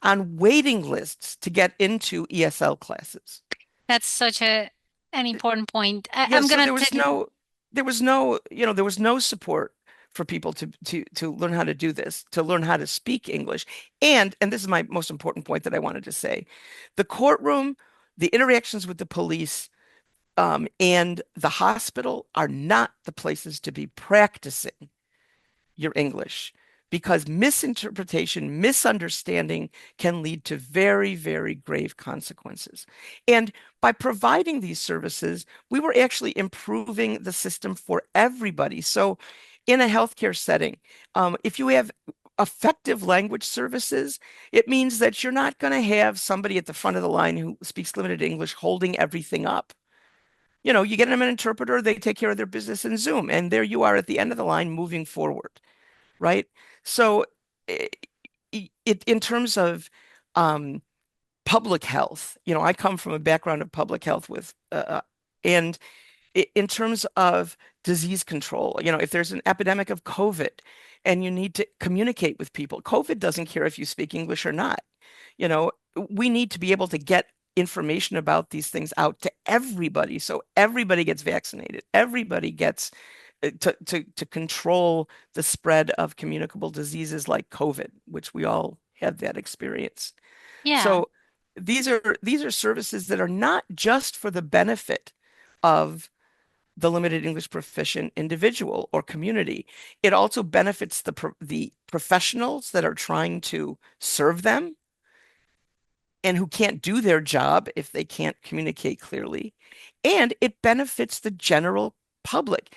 on waiting lists to get into ESL classes. That's such an important point. Yeah, I'm so gonna tell you. there was no support for people to learn how to do this, to learn how to speak English. And this is my most important point that I wanted to say. The courtroom, the interactions with the police, and the hospital are not the places to be practicing your English because misinterpretation, misunderstanding can lead to very, very grave consequences. And by providing these services, we were actually improving the system for everybody. So, in a healthcare setting, if you have effective language services, it means that you're not going to have somebody at the front of the line who speaks limited English holding everything up. You get them an interpreter, they take care of their business in Zoom, and there you are at the end of the line moving forward, right? So, in terms of um, public health, I come from a background of public health and in terms of disease control, if there's an epidemic of COVID and you need to communicate with people, COVID doesn't care if you speak English or not. You know, we need to be able to get information about these things out to everybody so everybody gets vaccinated, everybody gets to control the spread of communicable diseases like COVID, which we all had that experience. Yeah, So these are services that are not just for the benefit of the limited English proficient individual or community. It also benefits the professionals that are trying to serve them and who can't do their job if they can't communicate clearly. And it benefits the general public.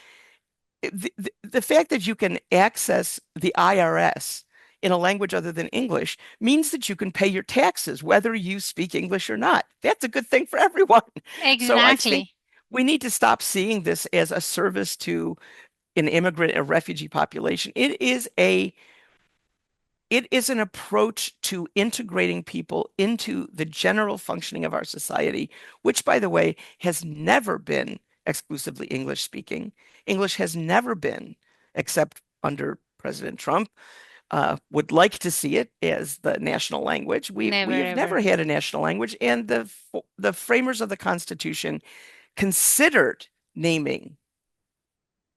The fact that you can access the IRS in a language other than English means that you can pay your taxes, whether you speak English or not. That's a good thing for everyone. So I think exactly. we need to stop seeing this as a service to an immigrant or refugee population. It is an approach to integrating people into the general functioning of our society, which, by the way, has never been exclusively English speaking. English has never been, except under President Trump, would like to see it as the national language. Never We have ever. never had a national language, and the framers of the Constitution considered naming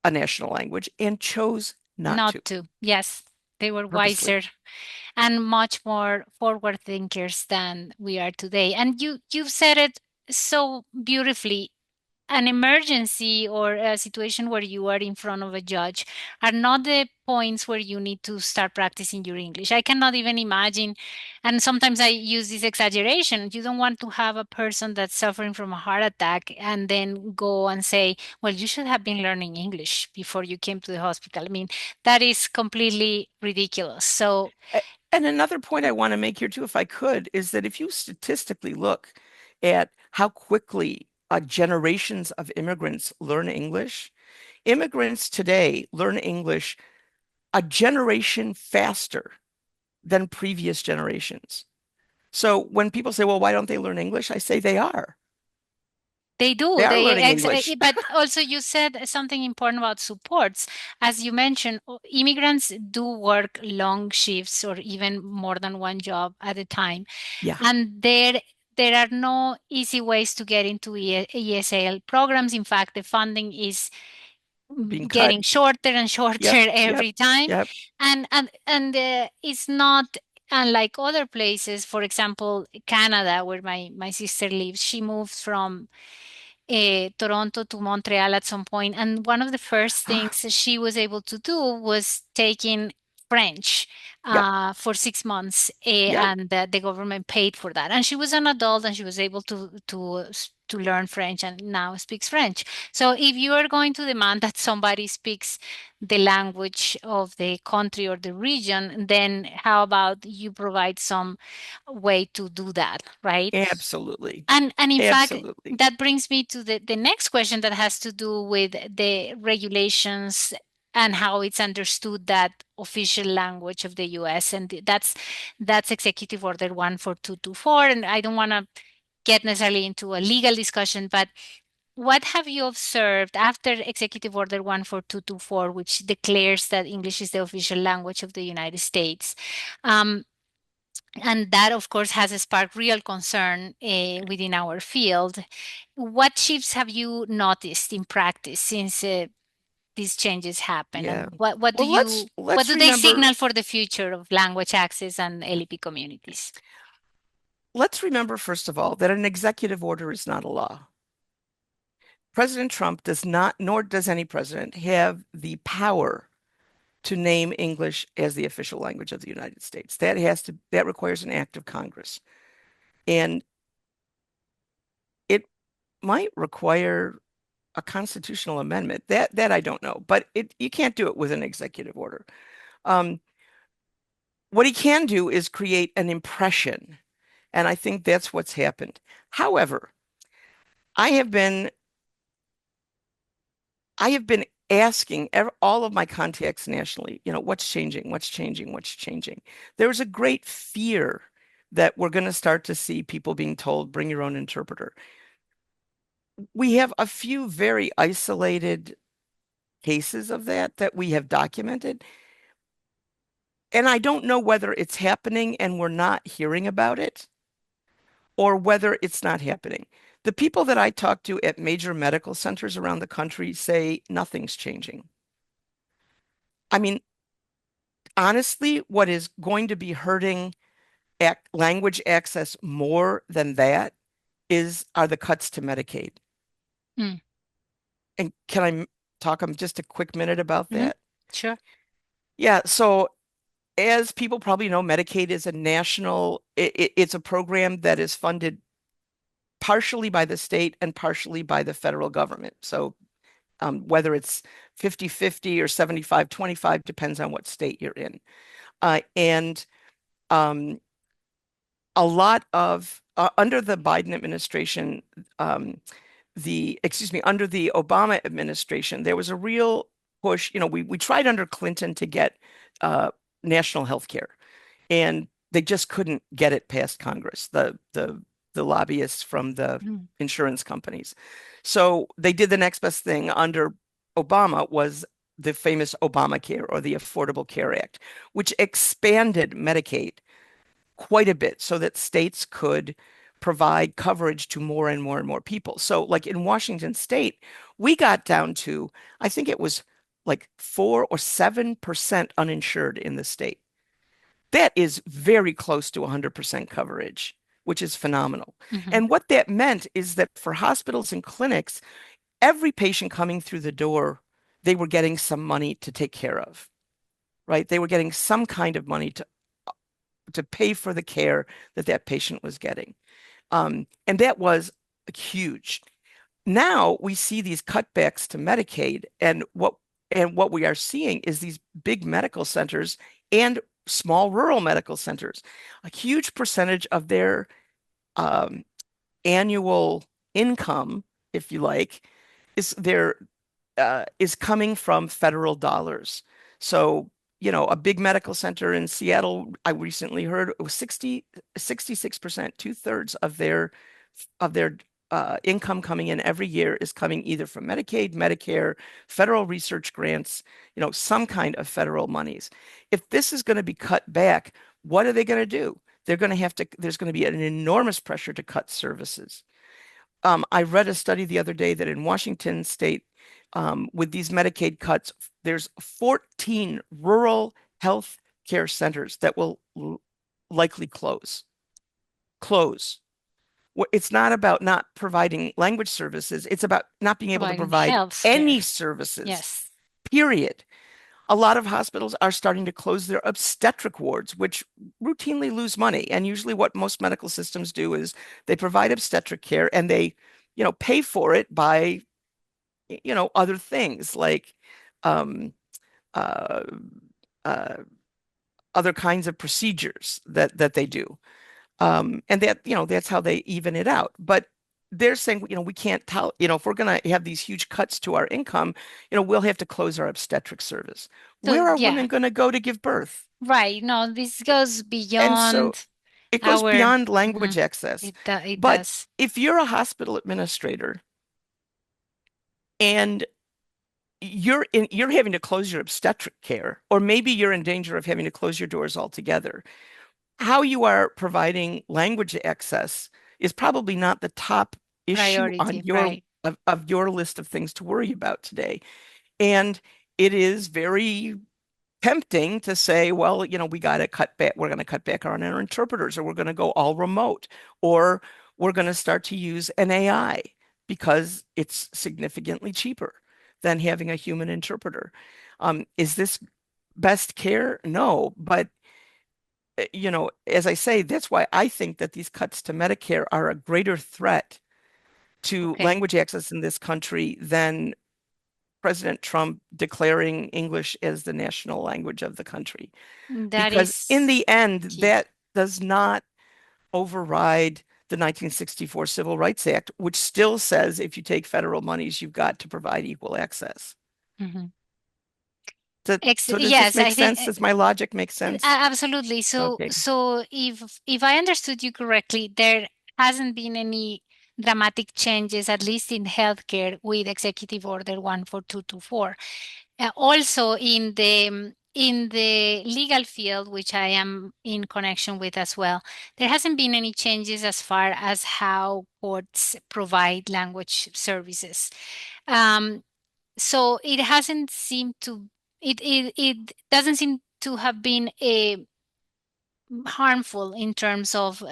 a national language and chose not Not to to. Yes, they were purposely. wiser and much more forward thinkers than we are today. And you've said it so beautifully. An emergency or a situation where you are in front of a judge are not the points where you need to start practicing your English. I cannot even imagine. And sometimes I use this exaggeration. You don't want to have a person that's suffering from a heart attack and then go and say, well, you should have been learning English before you came to the hospital. I mean, that is completely ridiculous. So And another point I want to make here too, if I could, is that if you statistically look at how quickly generations of immigrants learn English, immigrants today learn English a generation faster than previous generations. So when people say, well, why don't they learn English? I say they are. they They do. are learning English. But also you said something important about supports. As you mentioned, immigrants do work long shifts or even more than one job at a time, Yeah, and there are no easy ways to get into ESL programs. In fact, the funding is being cut. getting shorter and shorter Yep, yep, every time, yep. and it's not unlike other places. For example, Canada, where my sister lives, she moved from Toronto to Montreal at some point, and one of the first things she was able to do was taking French Yep. for 6 months, Yep. and the government paid for that. And she was an adult, and she was able to learn French, and now speaks French. So if you are going to demand that somebody speaks the language of the country or the region, then how about you provide some way to do that, right? Absolutely. And in fact, Absolutely. that brings me to the next question that has to do with the regulations and how it's understood that official language of the US. And that's Executive Order 14224. And I don't want to get necessarily into a legal discussion, but what have you observed after Executive Order 14224, which declares that English is the official language of the United States? Um, and that, of course, has sparked real concern within our field. What shifts have you noticed in practice since these changes happen, Yeah. and what do Well, you what let's do they remember signal for the future of language access and LP communities? let's remember first of all that an executive order is not a law. President Trump does not, nor does any president, have the power to name English as the official language of the United States. That requires an act of Congress. And it might require a constitutional amendment. That I don't know, but you can't do it with an executive order. Um, what he can do is create an impression, and I think that's what's happened. However, I have been I have been asking all of my contacts nationally, what's changing, what's changing, what's changing. There's a great fear that we're going to start to see people being told, bring your own interpreter. We have a few very isolated cases of that we have documented. And I don't know whether it's happening and we're not hearing about it or whether it's not happening. The people that I talk to at major medical centers around the country say nothing's changing. I mean, honestly, what is going to be hurting language access more than that are the cuts to Medicaid. Mm. And can I talk just a quick minute about Hmm. that? Sure. Yeah, so as people probably know, Medicaid is it's a program that is funded partially by the state and partially by the federal government. So whether it's 50-50 or 75-25 depends on what state you're in. And um, a lot of under the Biden administration, under the Obama administration, there was a real push. We tried under Clinton to get national health care, and they just couldn't get it past Congress, the lobbyists from the Mm. insurance companies. So they did the next best thing under Obama was the famous Obamacare or the Affordable Care Act, which expanded Medicaid quite a bit so that states could provide coverage to more and more and more people. So, like in Washington State, we got down to, I think it was like 4 or 7% uninsured in the state. That is very close to 100% coverage, which is phenomenal. Mhm. And what that meant is that for hospitals and clinics, every patient coming through the door, they were getting some money to take care of, right? They were getting some kind of money to pay for the care that patient was getting. And that was huge. Now we see these cutbacks to Medicaid, and what we are seeing is these big medical centers and small rural medical centers. A huge percentage of their um, annual income, if you like, is their is coming from federal dollars. So, a big medical center in Seattle, I recently heard it was 66%, 2/3 of their income coming in every year is coming either from Medicaid, Medicare, federal research grants, some kind of federal monies. If this is going to be cut back, what are they going to do? There's going to be an enormous pressure to cut services. I read a study the other day that in Washington state, with these Medicaid cuts, there's 14 rural health care centers that will likely close. Close. It's not about not providing language services. It's about not being able to Providing provide health care. any services, Yes. period. A lot of hospitals are starting to close their obstetric wards, which routinely lose money. And usually what most medical systems do is they provide obstetric care and they, pay for it by, other things like um, uh, uh, other kinds of procedures that they do. And that's how they even it out. But they're saying, we can't tell, if we're going to have these huge cuts to our income, we'll have to close our obstetric service. So Where are yeah, women going to go to give birth? right. No, this goes And so beyond it goes our. beyond language Mhm. access. It But does. if you're a hospital administrator and you're having to close your obstetric care, or maybe you're in danger of having to close your doors altogether, how you are providing language access is probably not the top issue on Priority, right? of your list of things to worry about today. And it is very tempting to say, well, we got to cut back. We're going to cut back on our interpreters, or we're going to go all remote, or we're going to start to use an AI because it's significantly cheaper than having a human interpreter. Is this best care? No, but as I say, that's why I think that these cuts to Medicare are a greater threat to Okay. language access in this country than President Trump declaring English as the national language of the country. That Because in is the end, key. that does not override the 1964 Civil Rights Act, which still says if you take federal monies, you've got to provide equal access. Mhm. So does this Yes, make I think sense? Does my logic make sense? absolutely. So, Okay. so if I understood you correctly, there hasn't been any dramatic changes, at least in healthcare, with Executive Order 14224. Also in the legal field, which I am in connection with as well, there hasn't been any changes as far as how courts provide language services. Um, so it hasn't seemed to it doesn't seem to have been a harmful in terms of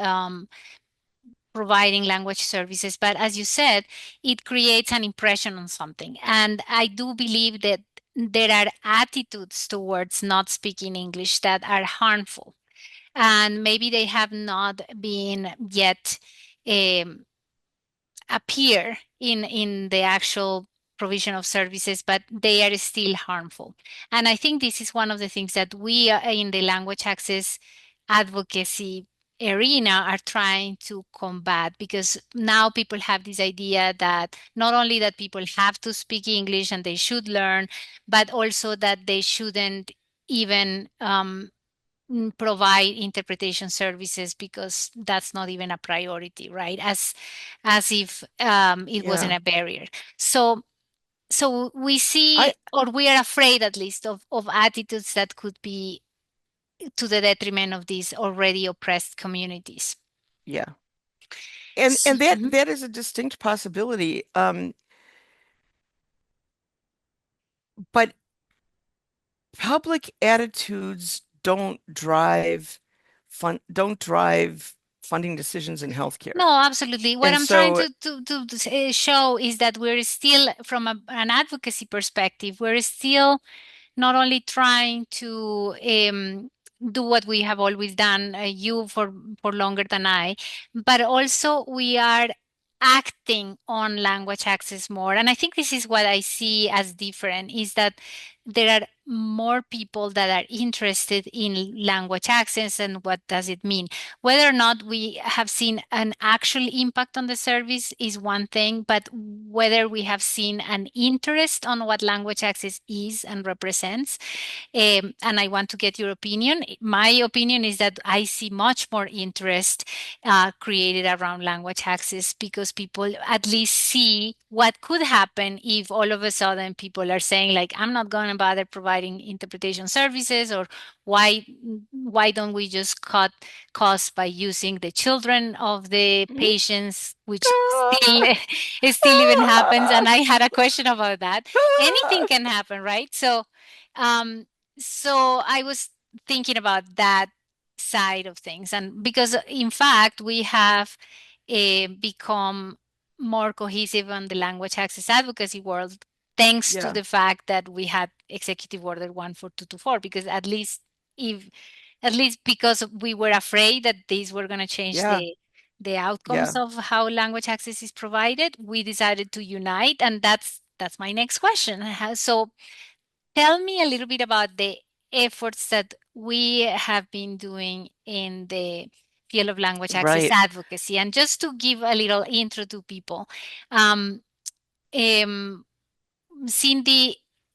providing language services, but as you said, it creates an impression on something, and I do believe that there are attitudes towards not speaking English that are harmful, and maybe they have not been yet um, appear in the actual provision of services, but they are still harmful. And I think this is one of the things that we in the language access advocacy arena are trying to combat, because now people have this idea that not only that people have to speak English and they should learn, but also that they shouldn't even provide interpretation services because that's not even a priority, right? As if it wasn't Yeah. a barrier. So so we see, I or we are afraid at least of attitudes that could be to the detriment of these already oppressed communities. yeah. And So, and that mhm. that is a distinct possibility. But public attitudes don't drive funding decisions in healthcare. No, absolutely. What And I'm trying so, to show is that we're still, from an advocacy perspective, we're still not only trying to do what we have always done, you for longer than I, but also we are acting on language access more. And I think this is what I see as different, is that there are more people that are interested in language access and what does it mean. Whether or not we have seen an actual impact on the service is one thing, but whether we have seen an interest on what language access is and represents. And I want to get your opinion. My opinion is that I see much more interest created around language access, because people at least see what could happen if all of a sudden people are saying, like, I'm not going to bother providing interpretation services, or why why don't we just cut costs by using the children of the patients, which still it still even happens. And I had a question about that. Anything can happen, right? Um, so I was thinking about that side of things, and because in fact we have become more cohesive on the language access advocacy world thanks to Yeah. the fact that we had Executive Order 14224, because if at least because we were afraid that these were going to change Yeah. the outcomes Yeah. of how language access is provided, we decided to unite, and that's my next question. So tell me a little bit about the efforts that we have been doing in the field of language access Right. advocacy. And just to give a little intro to people, um, um, Cindy,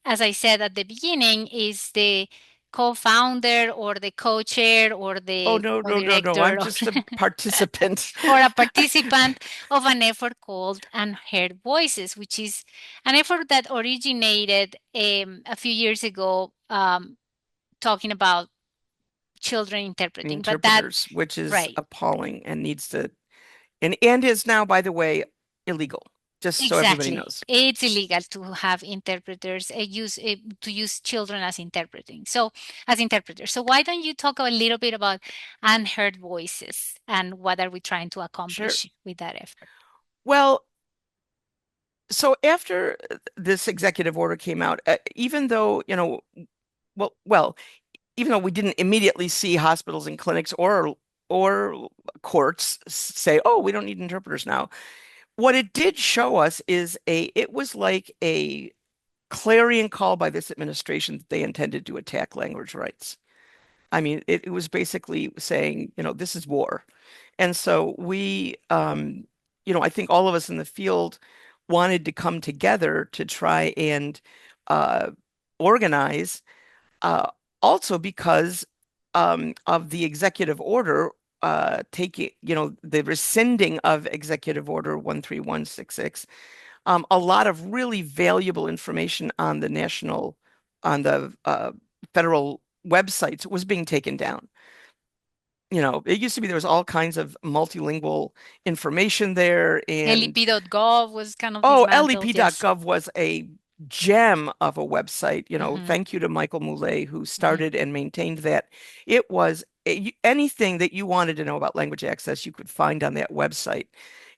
as I said at the beginning, is the co-founder or the co-chair or Oh, the no, no, no, no. co-director I'm just a participant. or a participant of an effort called Unheard Voices, which is an effort that originated a few years ago, talking about children interpreting. But that, Interpreters, which is right, appalling and needs to, and is now, by the way, illegal, just so everybody exactly. knows. It's illegal to have interpreters to use children as interpreting. So as interpreters. So why don't you talk a little bit about Unheard Voices and what are we trying to Sure. accomplish with that effort? Well, so after this executive order came out, even though, well, even though we didn't immediately see hospitals and clinics or courts say, "Oh, we don't need interpreters now." What it did show us is it was like a clarion call by this administration that they intended to attack language rights. I mean, it was basically saying, this is war. And so I think all of us in the field wanted to come together to try and uh, organize, uh, also because of the executive order taking, the rescinding of executive order 13166. A lot of really valuable information on the federal websites was being taken down. It used to be there was all kinds of multilingual information there, and lep.gov was kind of oh, dismantled. Yes. lep.gov was a gem of a website. Hmm. Thank you to Michael Moulet, who Hmm. started and maintained that. It was anything that you wanted to know about language access, you could find on that website.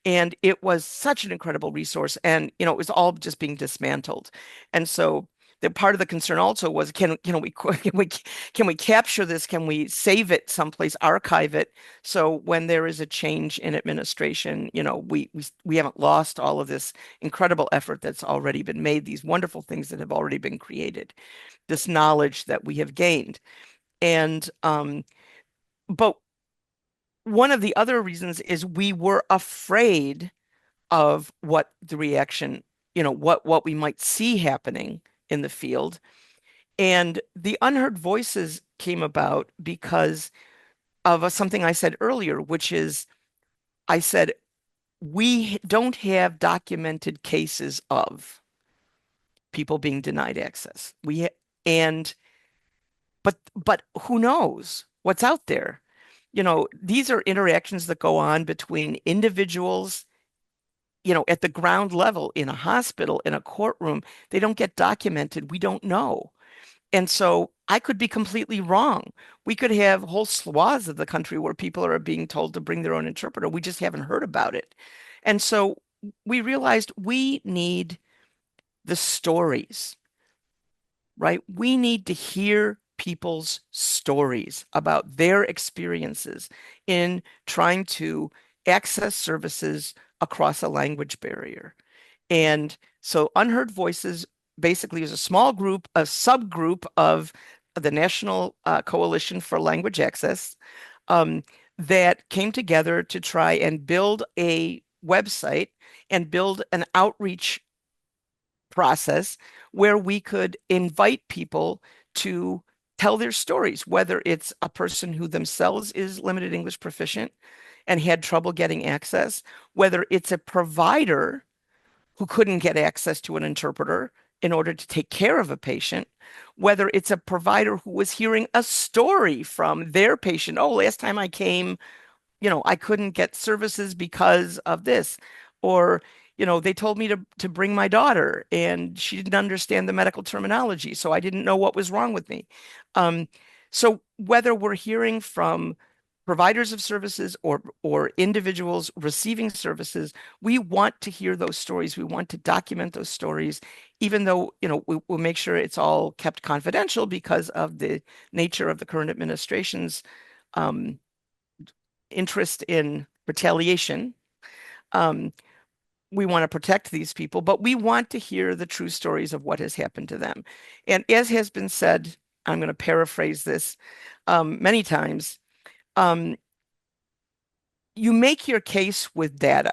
And it was such an incredible resource. And, it was all just being dismantled. And so the part of the concern also was, can we capture this? Can we save it someplace, archive it? So when there is a change in administration, we haven't lost all of this incredible effort that's already been made, these wonderful things that have already been created, this knowledge that we have gained. And but one of the other reasons is we were afraid of what the reaction, what we might see happening in the field. And the Unheard Voices came about because of something I said earlier, which is I said, we don't have documented cases of people being denied access. And but who knows what's out there? These are interactions that go on between individuals, at the ground level in a hospital, in a courtroom. They don't get documented. We don't know. And so I could be completely wrong. We could have whole swaths of the country where people are being told to bring their own interpreter. We just haven't heard about it. And so we realized we need the stories, right? We need to hear people's stories about their experiences in trying to access services across a language barrier. And so Unheard Voices basically is a small group, a subgroup of the National Coalition for Language Access, um, that came together to try and build a website and build an outreach process where we could invite people to tell their stories, whether it's a person who themselves is limited English proficient and had trouble getting access, whether it's a provider who couldn't get access to an interpreter in order to take care of a patient, whether it's a provider who was hearing a story from their patient. Oh, last time I came, I couldn't get services because of this. Or, they told me to bring my daughter and she didn't understand the medical terminology, so I didn't know what was wrong with me. Um, so whether we're hearing from providers of services or individuals receiving services, we want to hear those stories. We want to document those stories, even though, we'll make sure it's all kept confidential because of the nature of the current administration's um, interest in retaliation. Um, we want to protect these people, but we want to hear the true stories of what has happened to them. And as has been said, I'm going to paraphrase this many times. Um, you make your case with data,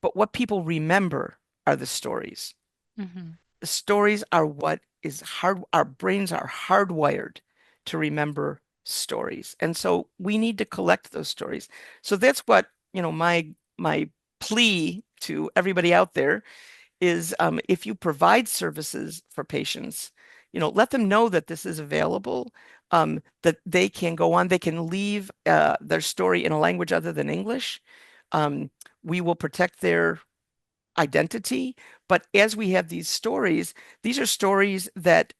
but what people remember are the stories. Mhm. The stories are what is hard. Our brains are hardwired to remember stories. And so we need to collect those stories. So that's what, my plea to everybody out there is, if you provide services for patients, let them know that this is available, that they can go on, they can leave their story in a language other than English. Um, we will protect their identity. But as we have these are stories that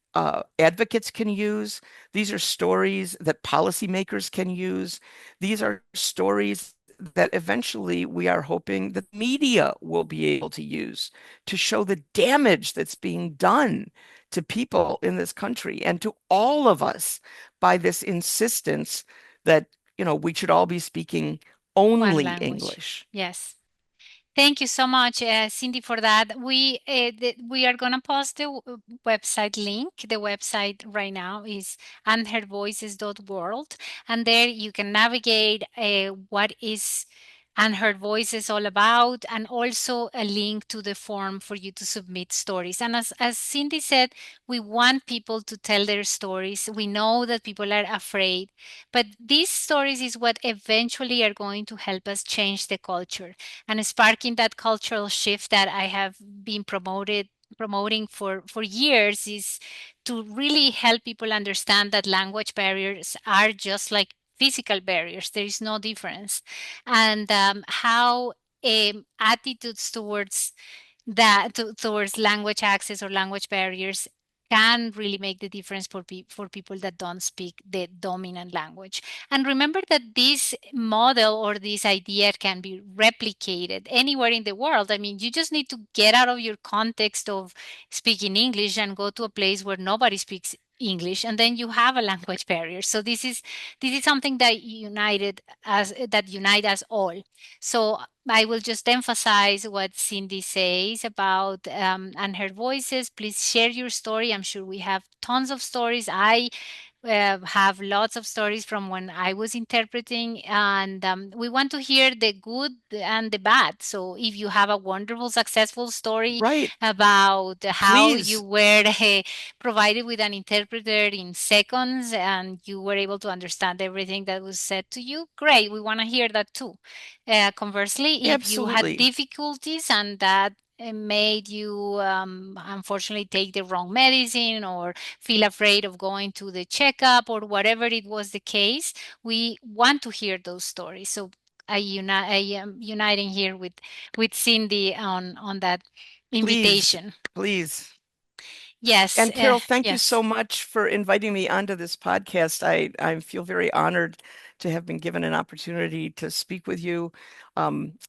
advocates can use. These are stories that policymakers can use. These are stories that eventually we are hoping that media will be able to use to show the damage that's being done to people in this country and to all of us by this insistence that, we should all be speaking One only language. English. Yes. Thank you so much, Cindy, for that. We are gonna post the website link. The website right now is unheardvoices.world, and there you can navigate what is Unheard Voices all about, and also a link to the form for you to submit stories. And as Cindy said, we want people to tell their stories. We know that people are afraid, but these stories is what eventually are going to help us change the culture and sparking that cultural shift that I have been promoting for years is to really help people understand that language barriers are just like physical barriers. There is no difference, and how attitudes towards language access or language barriers can really make the difference for people that don't speak the dominant language. And remember that this model or this idea can be replicated anywhere in the world. I mean, you just need to get out of your context of speaking English and go to a place where nobody speaks English, and then you have a language barrier. So this is something that unite us all. So I will just emphasize what Cindy says about Unheard Voices. Please share your story. I'm sure we have tons of stories. I have lots of stories from when I was interpreting, and we want to hear the good and the bad. So if you have a wonderful, successful story Right. about how you Please, were provided with an interpreter in seconds and you were able to understand everything that was said to you, great. We want to hear that too. Conversely, if you had absolutely. difficulties and that made you unfortunately take the wrong medicine or feel afraid of going to the checkup or whatever it was the case, we want to hear those stories. So I am uniting here with Cindy on that Please, invitation. please. Yes, And Carol, thank you yes. so much for inviting me onto this podcast. I feel very honored to have been given an opportunity to speak with you.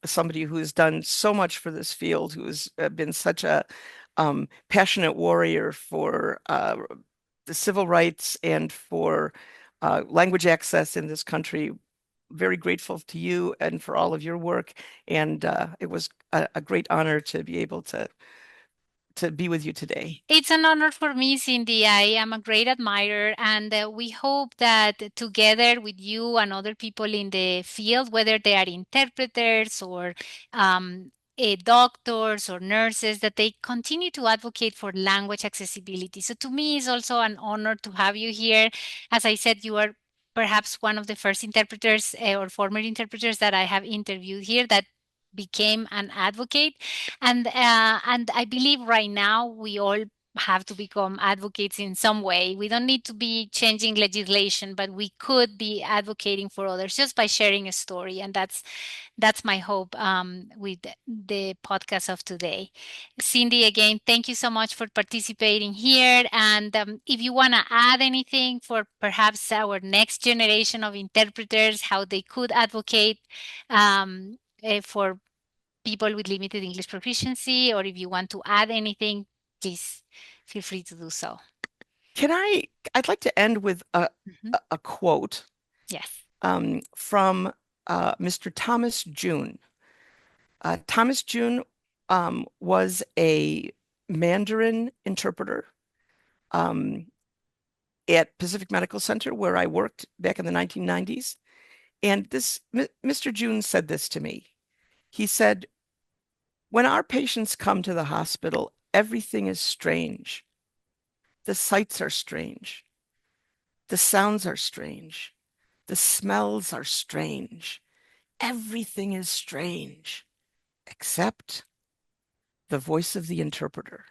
Somebody who has done so much for this field, who has been such a passionate warrior for the civil rights and for language access in this country. Very grateful to you and for all of your work. And it was a great honor to be able to be with you today. It's an honor for me, Cindy. I am a great admirer, and we hope that together with you and other people in the field, whether they are interpreters or doctors or nurses, that they continue to advocate for language accessibility. So, to me, it's also an honor to have you here. As I said, you are perhaps one of the first interpreters or former interpreters that I have interviewed here that became an advocate, and I believe right now we all have to become advocates in some way. We don't need to be changing legislation, but we could be advocating for others just by sharing a story. And that's my hope with the podcast of today. Cindy, again, thank you so much for participating here. And if you want to add anything for perhaps our next generation of interpreters, how they could advocate for people with limited English proficiency, or if you want to add anything, please feel free to do so. I'd like to end with a quote. Yes. From Mr. Thomas June. Thomas June was a Mandarin interpreter at Pacific Medical Center, where I worked back in the 1990s. And Mr. June said this to me. He said, "When our patients come to the hospital, everything is strange. The sights are strange. The sounds are strange. The smells are strange. Everything is strange, except the voice of the interpreter."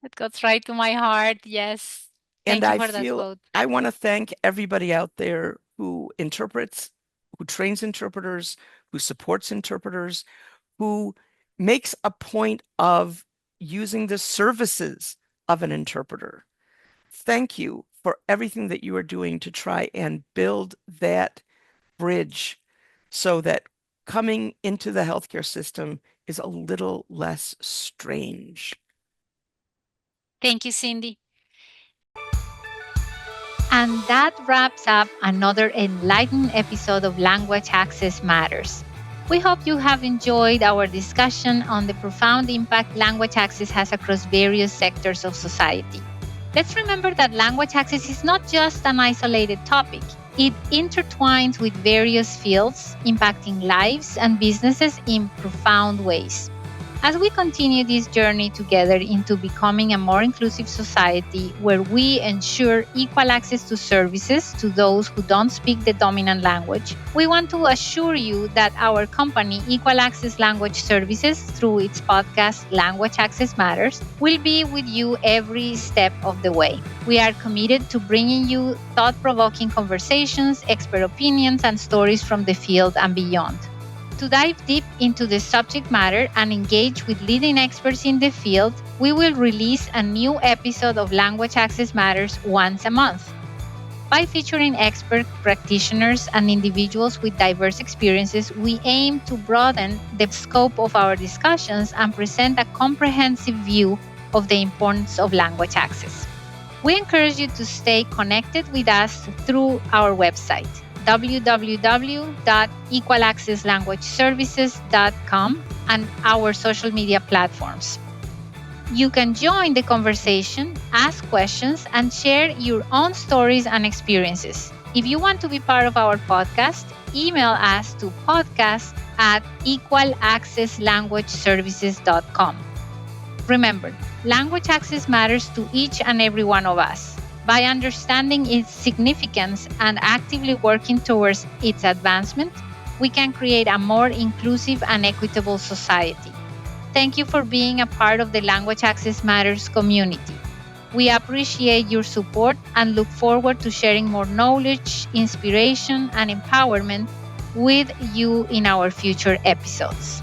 That goes right to my heart. Yes. Thank you for that quote. I want to thank everybody out there who interprets, who trains interpreters, who supports interpreters, who makes a point of using the services of an interpreter. Thank you for everything that you are doing to try and build that bridge so that coming into the healthcare system is a little less strange. Thank you, Cindy. And that wraps up another enlightening episode of Language Access Matters. We hope you have enjoyed our discussion on the profound impact language access has across various sectors of society. Let's remember that language access is not just an isolated topic. It intertwines with various fields, impacting lives and businesses in profound ways. As we continue this journey together into becoming a more inclusive society where we ensure equal access to services to those who don't speak the dominant language, we want to assure you that our company, Equal Access Language Services, through its podcast Language Access Matters, will be with you every step of the way. We are committed to bringing you thought-provoking conversations, expert opinions, and stories from the field and beyond. To dive deep into the subject matter and engage with leading experts in the field, we will release a new episode of Language Access Matters once a month. By featuring expert practitioners and individuals with diverse experiences, we aim to broaden the scope of our discussions and present a comprehensive view of the importance of language access. We encourage you to stay connected with us through our website, www.equalaccesslanguageservices.com, and our social media platforms. You can join the conversation, ask questions, and share your own stories and experiences. If you want to be part of our podcast, email us to podcast@equalaccesslanguageservices.com. Remember, language access matters to each and every one of us. By understanding its significance and actively working towards its advancement, we can create a more inclusive and equitable society. Thank you for being a part of the Language Access Matters community. We appreciate your support and look forward to sharing more knowledge, inspiration, and empowerment with you in our future episodes.